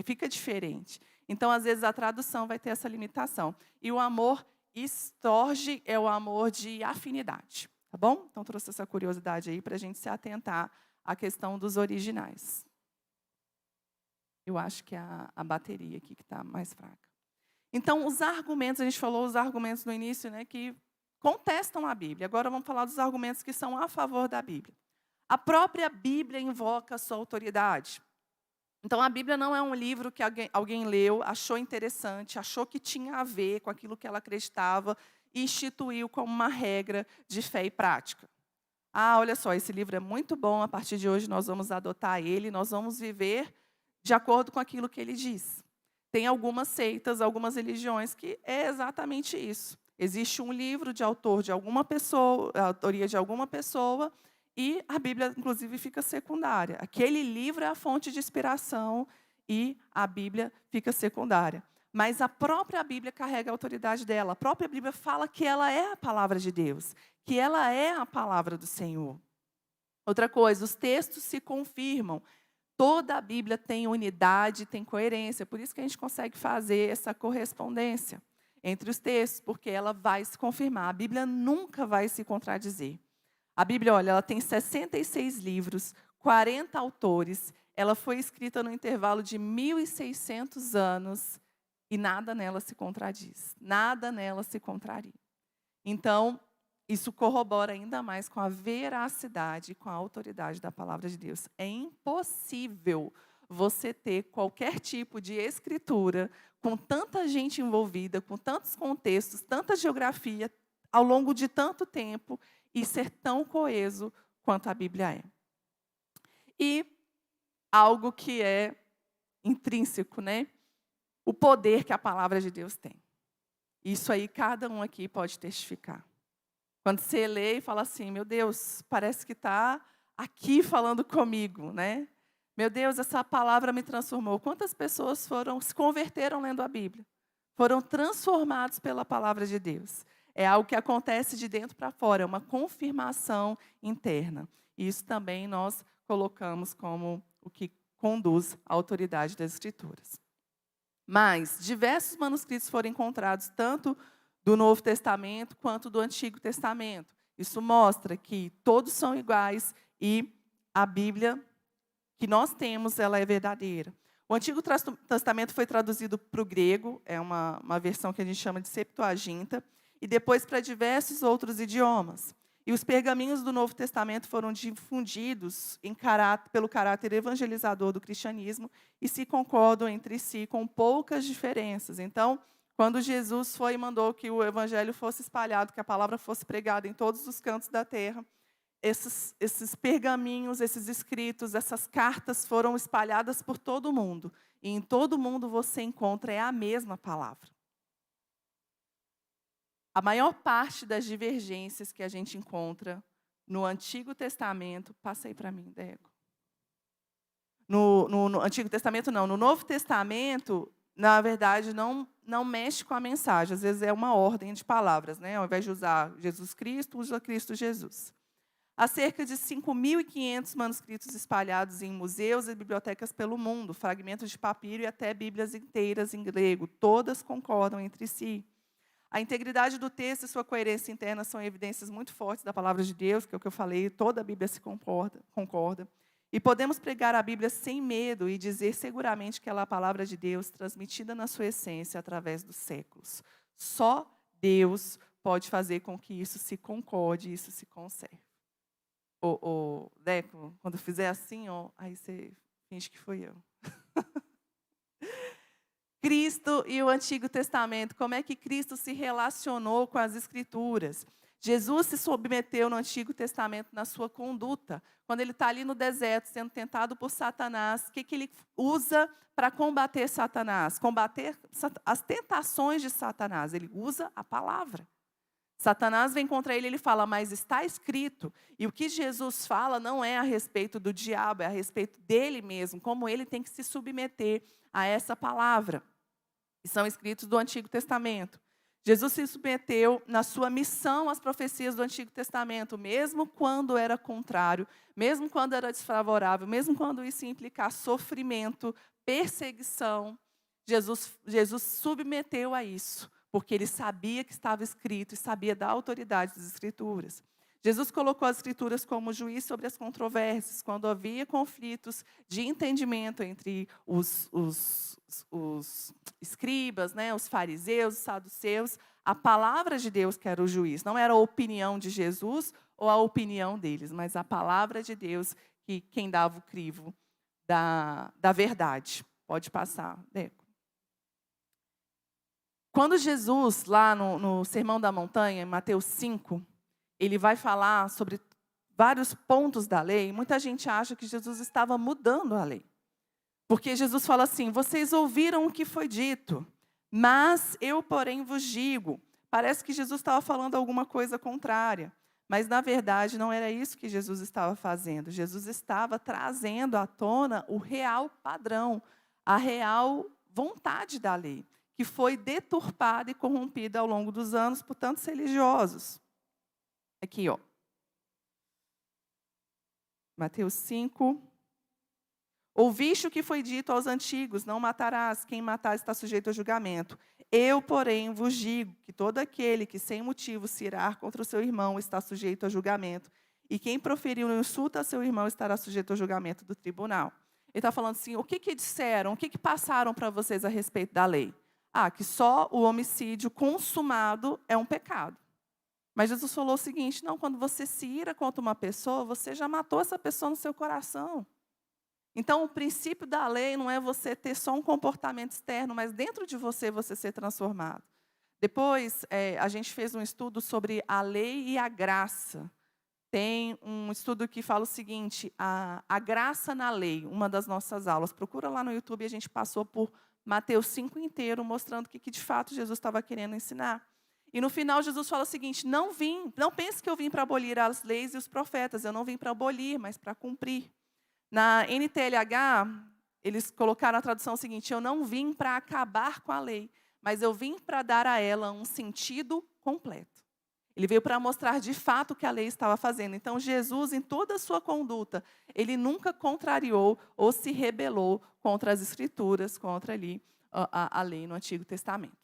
Fica diferente. Então, às vezes, a tradução vai ter essa limitação. E o amor estorge é o amor de afinidade. Tá bom? Então, trouxe essa curiosidade aí para a gente se atentar à questão dos originais. Eu acho que é a bateria aqui que está mais fraca. Então, os argumentos, a gente falou os argumentos no início, né, que contestam a Bíblia. Agora vamos falar dos argumentos que são a favor da Bíblia. A própria Bíblia invoca a sua autoridade. Então, a Bíblia não é um livro que alguém leu, achou interessante, achou que tinha a ver com aquilo que ela acreditava e instituiu como uma regra de fé e prática. Olha só, esse livro é muito bom, a partir de hoje nós vamos adotar ele, nós vamos viver de acordo com aquilo que ele diz. Tem algumas seitas, algumas religiões que é exatamente isso. Existe um livro de autor de alguma pessoa, a autoria de alguma pessoa, e a Bíblia, inclusive, fica secundária. Aquele livro é a fonte de inspiração e a Bíblia fica secundária. Mas a própria Bíblia carrega a autoridade dela. A própria Bíblia fala que ela é a palavra de Deus, que ela é a palavra do Senhor. Outra coisa, os textos se confirmam. Toda a Bíblia tem unidade, tem coerência. Por isso que a gente consegue fazer essa correspondência entre os textos, porque ela vai se confirmar. A Bíblia nunca vai se contradizer. A Bíblia, olha, ela tem 66 livros, 40 autores. Ela foi escrita no intervalo de 1.600 anos e nada nela se contradiz. Nada nela se contraria. Então, isso corrobora ainda mais com a veracidade e com a autoridade da palavra de Deus. É impossível você ter qualquer tipo de escritura com tanta gente envolvida, com tantos contextos, tanta geografia, ao longo de tanto tempo, e ser tão coeso quanto a Bíblia é. E algo que é intrínseco, né? O poder que a palavra de Deus tem. Isso aí cada um aqui pode testificar. Quando você lê e fala assim, meu Deus, parece que está aqui falando comigo, né? Meu Deus, essa palavra me transformou. Quantas pessoas se converteram lendo a Bíblia? Foram transformados pela palavra de Deus. É algo que acontece de dentro para fora, é uma confirmação interna. E isso também nós colocamos como o que conduz à autoridade das Escrituras. Mas diversos manuscritos foram encontrados, tanto do Novo Testamento quanto do Antigo Testamento. Isso mostra que todos são iguais e a Bíblia que nós temos, ela é verdadeira. O Antigo Testamento foi traduzido para o grego, é uma versão que a gente chama de Septuaginta, e depois para diversos outros idiomas. E os pergaminhos do Novo Testamento foram difundidos pelo caráter evangelizador do cristianismo e se concordam entre si com poucas diferenças. Então, quando Jesus foi e mandou que o evangelho fosse espalhado, que a palavra fosse pregada em todos os cantos da terra, esses pergaminhos, esses escritos, essas cartas foram espalhadas por todo o mundo. E em todo o mundo você encontra a mesma palavra. A maior parte das divergências que a gente encontra no Antigo Testamento, passei para mim, Deco. No Antigo Testamento não, no Novo Testamento, na verdade, não mexe com a mensagem. Às vezes é uma ordem de palavras, né? Ao invés de usar Jesus Cristo, usa Cristo Jesus. Há cerca de 5.500 manuscritos espalhados em museus e bibliotecas pelo mundo, fragmentos de papiro e até bíblias inteiras em grego. Todas concordam entre si. A integridade do texto e sua coerência interna são evidências muito fortes da palavra de Deus, que é o que eu falei, toda a Bíblia se concorda. E podemos pregar a Bíblia sem medo e dizer seguramente que ela é a palavra de Deus, transmitida na sua essência através dos séculos. Só Deus pode fazer com que isso se concorde e isso se conserve. Deco, quando eu fizer assim, aí você finge que foi eu. Cristo e o Antigo Testamento, como é que Cristo se relacionou com as Escrituras? Jesus se submeteu no Antigo Testamento na sua conduta. Quando ele está ali no deserto, sendo tentado por Satanás, o que ele usa para combater Satanás? Combater as tentações de Satanás. Ele usa a palavra. Satanás vem contra ele e ele fala, mas está escrito. E o que Jesus fala não é a respeito do diabo, é a respeito dele mesmo, como ele tem que se submeter a essa palavra. E são escritos do Antigo Testamento. Jesus se submeteu na sua missão às profecias do Antigo Testamento, mesmo quando era contrário, mesmo quando era desfavorável, mesmo quando isso implicar sofrimento, perseguição. Jesus submeteu a isso, porque ele sabia que estava escrito e sabia da autoridade das Escrituras. Jesus colocou as Escrituras como juiz sobre as controvérsias, quando havia conflitos de entendimento entre os escribas, né, os fariseus, os saduceus, a palavra de Deus que era o juiz. Não era a opinião de Jesus ou a opinião deles, mas a palavra de Deus que quem dava o crivo da verdade. Pode passar, Deco. Quando Jesus, lá no Sermão da Montanha, em Mateus 5, ele vai falar sobre vários pontos da lei, muita gente acha que Jesus estava mudando a lei. Porque Jesus fala assim, vocês ouviram o que foi dito, mas eu, porém, vos digo. Parece que Jesus estava falando alguma coisa contrária, mas, na verdade, não era isso que Jesus estava fazendo. Jesus estava trazendo à tona o real padrão, a real vontade da lei, que foi deturpada e corrompida ao longo dos anos por tantos religiosos. Aqui, Mateus 5. Ouviste o que foi dito aos antigos, não matarás, quem matar está sujeito a julgamento. Eu, porém, vos digo que todo aquele que sem motivo se irar contra o seu irmão está sujeito a julgamento. E quem proferiu um insulto a seu irmão estará sujeito ao julgamento do tribunal. Ele está falando assim, o que disseram, o que passaram para vocês a respeito da lei? Que só o homicídio consumado é um pecado. Mas Jesus falou o seguinte, não, quando você se ira contra uma pessoa, você já matou essa pessoa no seu coração. Então, o princípio da lei não é você ter só um comportamento externo, mas dentro de você ser transformado. Depois, a gente fez um estudo sobre a lei e a graça. Tem um estudo que fala o seguinte, a graça na lei, uma das nossas aulas. Procura lá no YouTube, a gente passou por Mateus 5 inteiro, mostrando o que de fato Jesus estava querendo ensinar. E no final Jesus fala o seguinte, não pense que eu vim para abolir as leis e os profetas, eu não vim para abolir, mas para cumprir. Na NTLH, eles colocaram a tradução seguinte, eu não vim para acabar com a lei, mas eu vim para dar a ela um sentido completo. Ele veio para mostrar de fato o que a lei estava fazendo. Então, Jesus, em toda a sua conduta, ele nunca contrariou ou se rebelou contra as Escrituras, contra ali a lei no Antigo Testamento.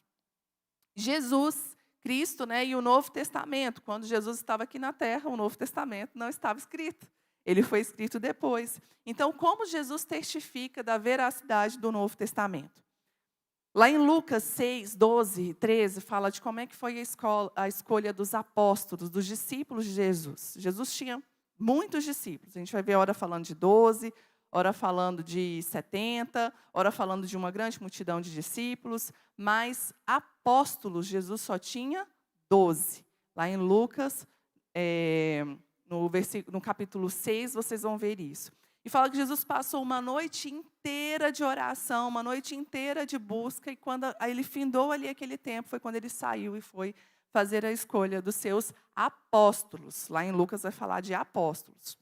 Jesus, Cristo, né, e o Novo Testamento. Quando Jesus estava aqui na Terra, o Novo Testamento não estava escrito. Ele foi escrito depois. Então, como Jesus testifica da veracidade do Novo Testamento? Lá em Lucas 6, 12, 13, fala de como é que foi a escolha dos apóstolos, dos discípulos de Jesus. Jesus tinha muitos discípulos. A gente vai ver ora falando de 12, ora falando de 70, ora falando de uma grande multidão de discípulos, mas apóstolos Jesus só tinha 12. Lá em Lucas, no capítulo 6, vocês vão ver isso. E fala que Jesus passou uma noite inteira de oração, uma noite inteira de busca, e quando ele findou ali aquele tempo, foi quando ele saiu e foi fazer a escolha dos seus apóstolos. Lá em Lucas vai falar de apóstolos.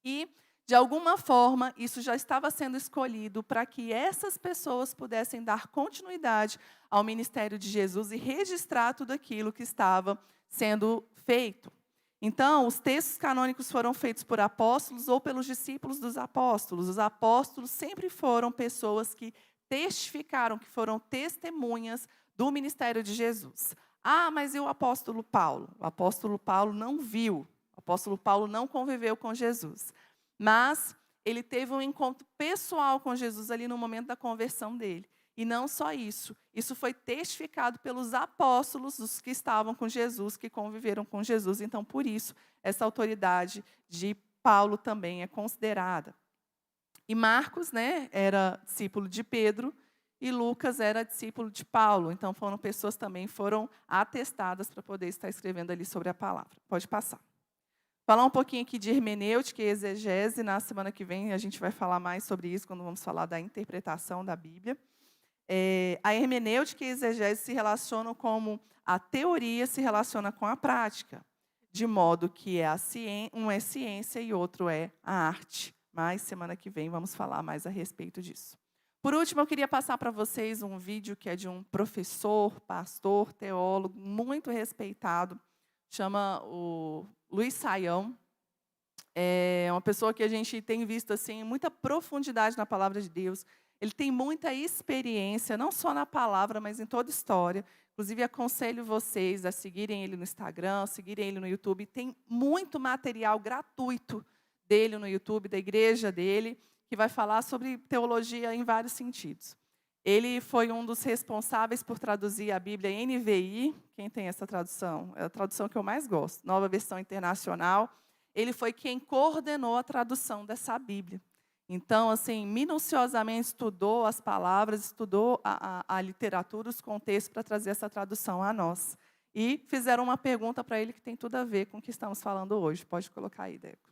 E, de alguma forma, isso já estava sendo escolhido para que essas pessoas pudessem dar continuidade ao ministério de Jesus e registrar tudo aquilo que estava sendo feito. Então, os textos canônicos foram feitos por apóstolos ou pelos discípulos dos apóstolos. Os apóstolos sempre foram pessoas que testificaram, que foram testemunhas do ministério de Jesus. Ah, mas e o apóstolo Paulo? O apóstolo Paulo não viu. O apóstolo Paulo não conviveu com Jesus. Mas ele teve um encontro pessoal com Jesus ali no momento da conversão dele. E não só isso, isso foi testificado pelos apóstolos, os que estavam com Jesus, que conviveram com Jesus. Então, por isso, essa autoridade de Paulo também é considerada. E Marcos, né, era discípulo de Pedro, e Lucas era discípulo de Paulo. Então, foram pessoas também foram atestadas para poder estar escrevendo ali sobre a palavra. Pode passar. Falar um pouquinho aqui de hermenêutica e exegese. Na semana que vem a gente vai falar mais sobre isso, quando vamos falar da interpretação da Bíblia. A hermenêutica e a exegese se relacionam como a teoria se relaciona com a prática, de modo que um é ciência e outro é a arte. Mas semana que vem vamos falar mais a respeito disso. Por último, eu queria passar para vocês um vídeo que é de um professor, pastor, teólogo, muito respeitado, chama o Luiz Saião. É uma pessoa que a gente tem visto assim muita profundidade na palavra de Deus. Ele tem muita experiência, não só na palavra, mas em toda a história. Inclusive, aconselho vocês a seguirem ele no Instagram, seguirem ele no YouTube. Tem muito material gratuito dele no YouTube, da igreja dele, que vai falar sobre teologia em vários sentidos. Ele foi um dos responsáveis por traduzir a Bíblia NVI. Quem tem essa tradução? É a tradução que eu mais gosto, Nova Versão Internacional. Ele foi quem coordenou a tradução dessa Bíblia. Então, assim, minuciosamente estudou as palavras, estudou a literatura, os contextos para trazer essa tradução a nós. E fizeram uma pergunta para ele que tem tudo a ver com o que estamos falando hoje. Pode colocar aí, Deco.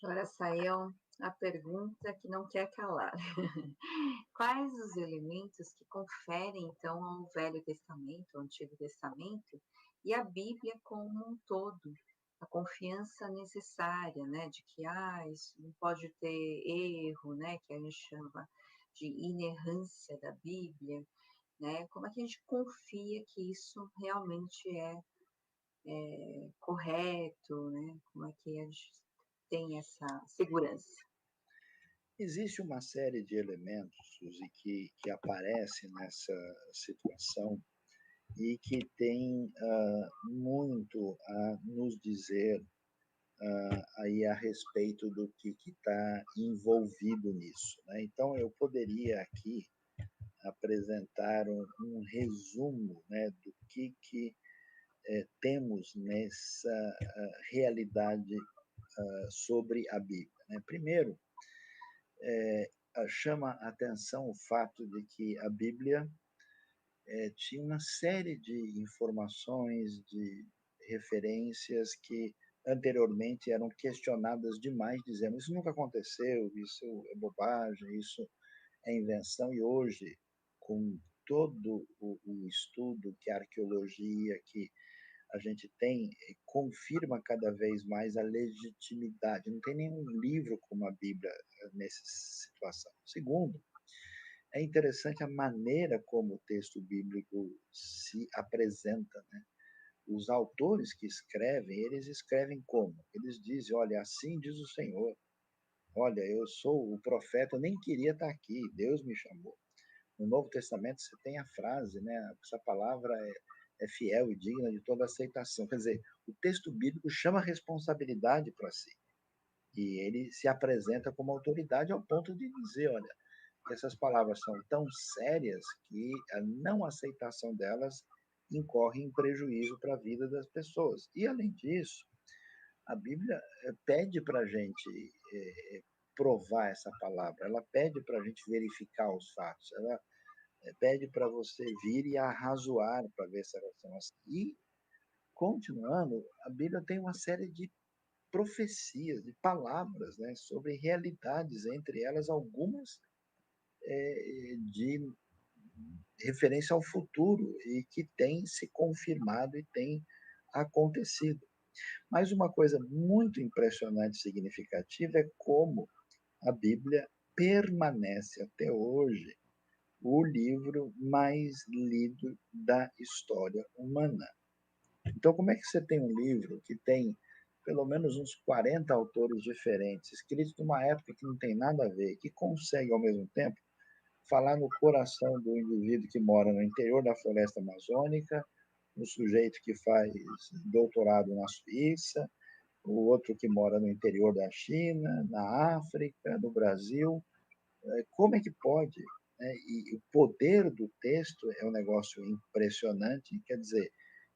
Agora saiu a pergunta que não quer calar. Quais os elementos que conferem, então, ao Velho Testamento, ao Antigo Testamento, e à Bíblia como um todo, a confiança necessária, né, de que isso não pode ter erro, né, que a gente chama de inerrância da Bíblia, né? Como é que a gente confia que isso realmente é correto, né? Como é que a gente tem essa segurança? Existe uma série de elementos, Suzy, que aparecem nessa situação e que tem muito a nos dizer aí a respeito do que está envolvido nisso, né? Então, eu poderia aqui apresentar um resumo, né, do que temos nessa realidade sobre a Bíblia, né? Primeiro, chama a atenção o fato de que a Bíblia tinha uma série de informações, de referências que anteriormente eram questionadas demais, dizendo isso nunca aconteceu, isso é bobagem, isso é invenção, e hoje, com todo o estudo que a arqueologia, que a gente tem, confirma cada vez mais a legitimidade. Não tem nenhum livro como a Bíblia nessa situação. Segundo, É interessante a maneira como o texto bíblico se apresenta, né? Os autores que escrevem, eles escrevem como? Eles dizem: olha, assim diz o Senhor. Olha, eu sou o profeta, eu nem queria estar aqui, Deus me chamou. No Novo Testamento você tem a frase, né? Essa palavra é fiel e digna de toda aceitação. Quer dizer, o texto bíblico chama a responsabilidade para si. E ele se apresenta como autoridade ao ponto de dizer: olha, essas palavras são tão sérias que a não aceitação delas incorre em prejuízo para a vida das pessoas. E, além disso, a Bíblia pede para a gente provar essa palavra, ela pede para a gente verificar os fatos, ela pede para você vir e arrazoar para ver se elas são assim. E, continuando, a Bíblia tem uma série de profecias, de palavras, né, sobre realidades, entre elas algumas de referência ao futuro e que tem se confirmado e tem acontecido. Mas uma coisa muito impressionante e significativa é como a Bíblia permanece até hoje o livro mais lido da história humana. Então, como é que você tem um livro que tem pelo menos uns 40 autores diferentes, escritos numa época que não tem nada a ver, que consegue, ao mesmo tempo, falar no coração do indivíduo que mora no interior da floresta amazônica, o sujeito que faz doutorado na Suíça, o outro que mora no interior da China, na África, no Brasil? Como é que pode? E o poder do texto é um negócio impressionante, quer dizer,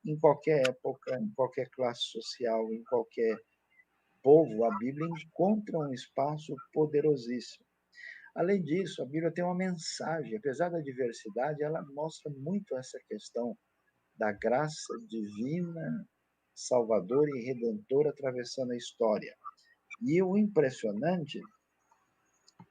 em qualquer época, em qualquer classe social, em qualquer povo, a Bíblia encontra um espaço poderosíssimo. Além disso, a Bíblia tem uma mensagem, apesar da diversidade, ela mostra muito essa questão da graça divina, salvadora e redentora atravessando a história. E o impressionante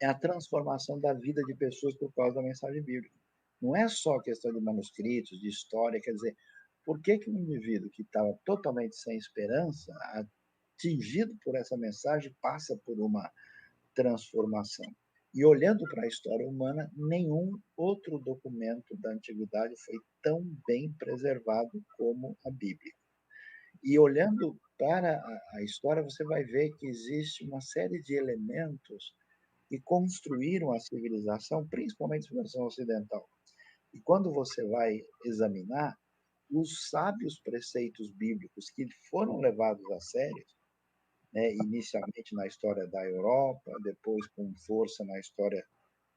é a transformação da vida de pessoas por causa da mensagem bíblica. Não é só questão de manuscritos, de história, quer dizer, por que um indivíduo que estava totalmente sem esperança, atingido por essa mensagem, passa por uma transformação? E olhando para a história humana, nenhum outro documento da antiguidade foi tão bem preservado como a Bíblia. E olhando para a história, você vai ver que existe uma série de elementos que construíram a civilização, principalmente a civilização ocidental. E quando você vai examinar os sábios preceitos bíblicos que foram levados a sério, né, inicialmente na história da Europa, depois com força na história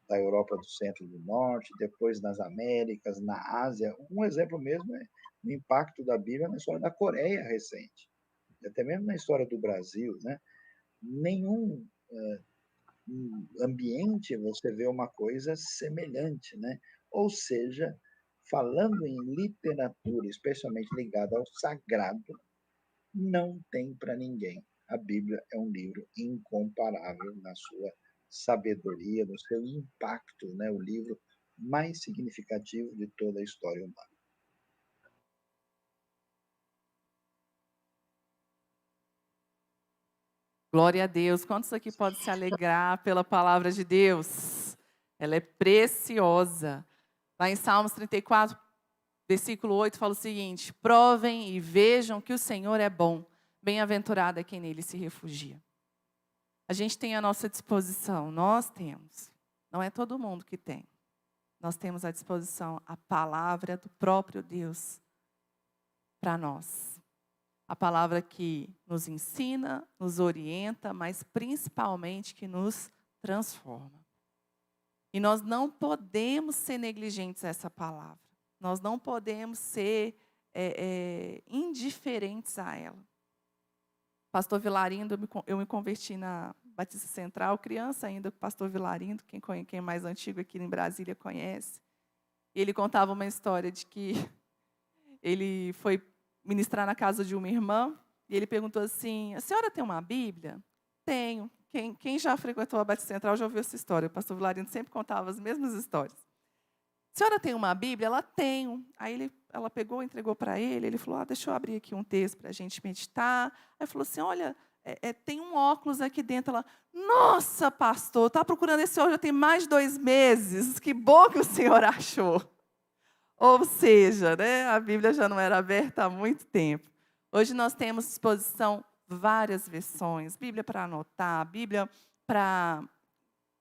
da Europa do Centro e do Norte, depois nas Américas, na Ásia. Um exemplo mesmo é o impacto da Bíblia na história da Coreia recente, até mesmo na história do Brasil, né? Nenhum ambiente você vê uma coisa semelhante, né? Ou seja, falando em literatura, especialmente ligada ao sagrado, não tem para ninguém. A Bíblia é um livro incomparável na sua sabedoria, no seu impacto, né? O livro mais significativo de toda a história humana. Glória a Deus. Quantos aqui podem se alegrar pela palavra de Deus? Ela é preciosa. Lá em Salmos 34, versículo 8, fala o seguinte: provem e vejam que o Senhor é bom. Bem-aventurado é quem nele se refugia. A gente tem à nossa disposição, nós temos. Não é todo mundo que tem. Nós temos à disposição a palavra do próprio Deus para nós. A palavra que nos ensina, nos orienta, mas principalmente que nos transforma. E nós não podemos ser negligentes a essa palavra. Nós não podemos ser indiferentes a ela. Pastor Vilarindo, eu me converti na Batista Central, criança ainda, com o pastor Vilarindo, quem é mais antigo aqui em Brasília conhece. E ele contava uma história de que ele foi ministrar na casa de uma irmã, e ele perguntou assim: a senhora tem uma Bíblia? Tenho. Quem já frequentou a Batista Central já ouviu essa história. O pastor Vilarindo sempre contava as mesmas histórias. A senhora tem uma Bíblia? Ela tem. Aí ela pegou, entregou para ele, ele falou: deixa eu abrir aqui um texto para a gente meditar. Aí falou assim: olha, tem um óculos aqui dentro. Ela, nossa, pastor, está procurando esse óculos já tem mais de 2 meses. Que bom que o senhor achou. Ou seja, né, a Bíblia já não era aberta há muito tempo. Hoje nós temos à disposição várias versões. Bíblia para anotar, Bíblia para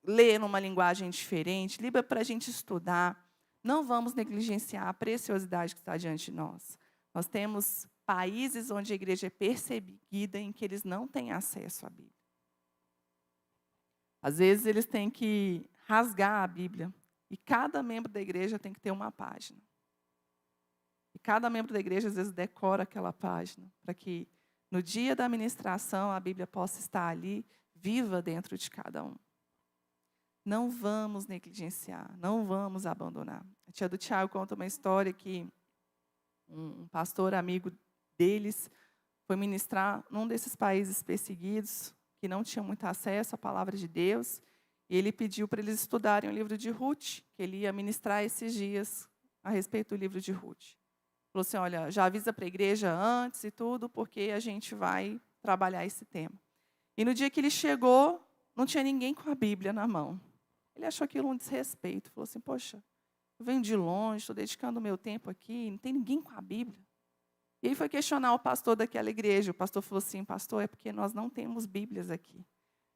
ler numa linguagem diferente, Bíblia para a gente estudar. Não vamos negligenciar a preciosidade que está diante de nós. Nós temos países onde a igreja é perseguida em que eles não têm acesso à Bíblia. Às vezes eles têm que rasgar a Bíblia. E cada membro da igreja tem que ter uma página. E cada membro da igreja, às vezes, decora aquela página, para que, no dia da ministração, a Bíblia possa estar ali, viva dentro de cada um. Não vamos negligenciar, não vamos abandonar. A tia do Tiago conta uma história que um pastor amigo deles foi ministrar num desses países perseguidos, que não tinha muito acesso à palavra de Deus, e ele pediu para eles estudarem o livro de Ruth, que ele ia ministrar esses dias a respeito do livro de Ruth. Falou assim, olha, já avisa para a igreja antes e tudo, porque a gente vai trabalhar esse tema. E no dia que ele chegou, não tinha ninguém com a Bíblia na mão. Ele achou aquilo um desrespeito. Falou assim, poxa, eu venho de longe, estou dedicando o meu tempo aqui, não tem ninguém com a Bíblia. E ele foi questionar o pastor daquela igreja. O pastor falou assim, pastor, é porque nós não temos Bíblias aqui.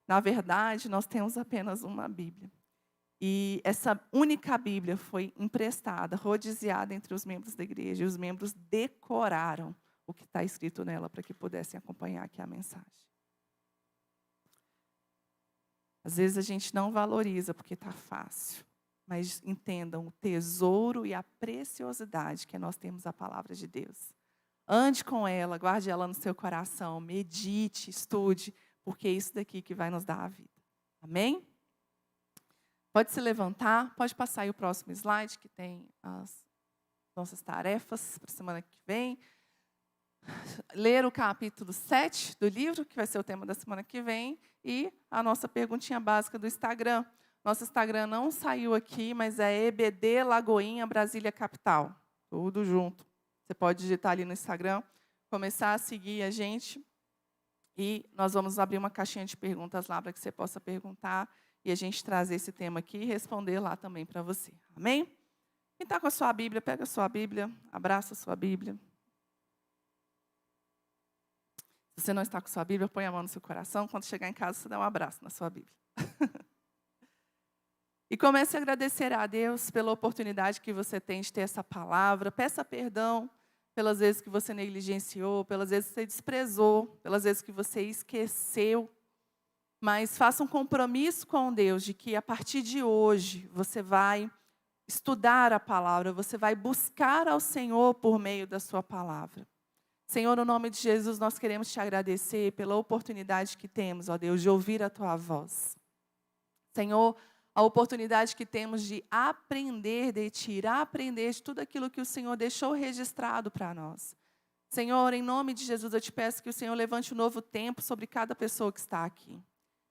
Na verdade, nós temos apenas uma Bíblia. E essa única Bíblia foi emprestada, rodiziada entre os membros da igreja. E os membros decoraram o que está escrito nela para que pudessem acompanhar aqui a mensagem. Às vezes a gente não valoriza porque está fácil. Mas entendam o tesouro e a preciosidade que nós temos a palavra de Deus. Ande com ela, guarde ela no seu coração, medite, estude, porque é isso daqui que vai nos dar a vida. Amém? Pode se levantar, pode passar aí o próximo slide, que tem as nossas tarefas para a semana que vem. Ler o capítulo 7 do livro, que vai ser o tema da semana que vem, e a nossa perguntinha básica do Instagram. Nosso Instagram não saiu aqui, mas é EBD Lagoinha Brasília Capital. Tudo junto. Você pode digitar ali no Instagram, começar a seguir a gente. E nós vamos abrir uma caixinha de perguntas lá para que você possa perguntar e a gente trazer esse tema aqui e responder lá também para você. Amém? Quem está com a sua Bíblia, pega a sua Bíblia, abraça a sua Bíblia. Se você não está com a sua Bíblia, põe a mão no seu coração. Quando chegar em casa, você dá um abraço na sua Bíblia. E comece a agradecer a Deus pela oportunidade que você tem de ter essa palavra. Peça perdão pelas vezes que você negligenciou, pelas vezes que você desprezou, pelas vezes que você esqueceu. Mas faça um compromisso com Deus de que a partir de hoje você vai estudar a palavra, você vai buscar ao Senhor por meio da sua palavra. Senhor, no nome de Jesus, nós queremos te agradecer pela oportunidade que temos, ó Deus, de ouvir a tua voz. Senhor, a oportunidade que temos de aprender de ti, aprender de tudo aquilo que o Senhor deixou registrado para nós. Senhor, em nome de Jesus, eu te peço que o Senhor levante um novo tempo sobre cada pessoa que está aqui.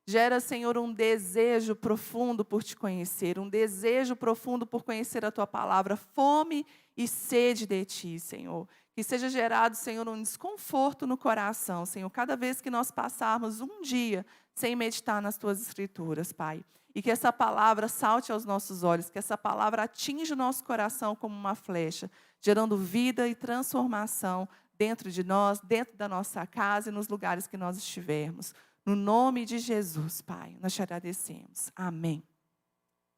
Gera, Senhor, um desejo profundo por te conhecer, um desejo profundo por conhecer a tua palavra, fome e sede de ti, Senhor. Que seja gerado, Senhor, um desconforto no coração, Senhor, cada vez que nós passarmos um dia sem meditar nas tuas escrituras, Pai. E que essa palavra salte aos nossos olhos, que essa palavra atinja o nosso coração como uma flecha, gerando vida e transformação dentro de nós, dentro da nossa casa e nos lugares que nós estivermos. No nome de Jesus, Pai, nós te agradecemos. Amém.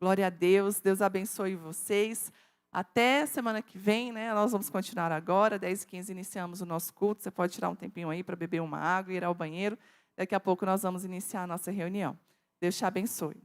Glória a Deus, Deus abençoe vocês. Até semana que vem, né? Nós vamos continuar agora, 10h15 iniciamos o nosso culto. Você pode tirar um tempinho aí para beber uma água e ir ao banheiro. Daqui a pouco nós vamos iniciar a nossa reunião. Deus te abençoe.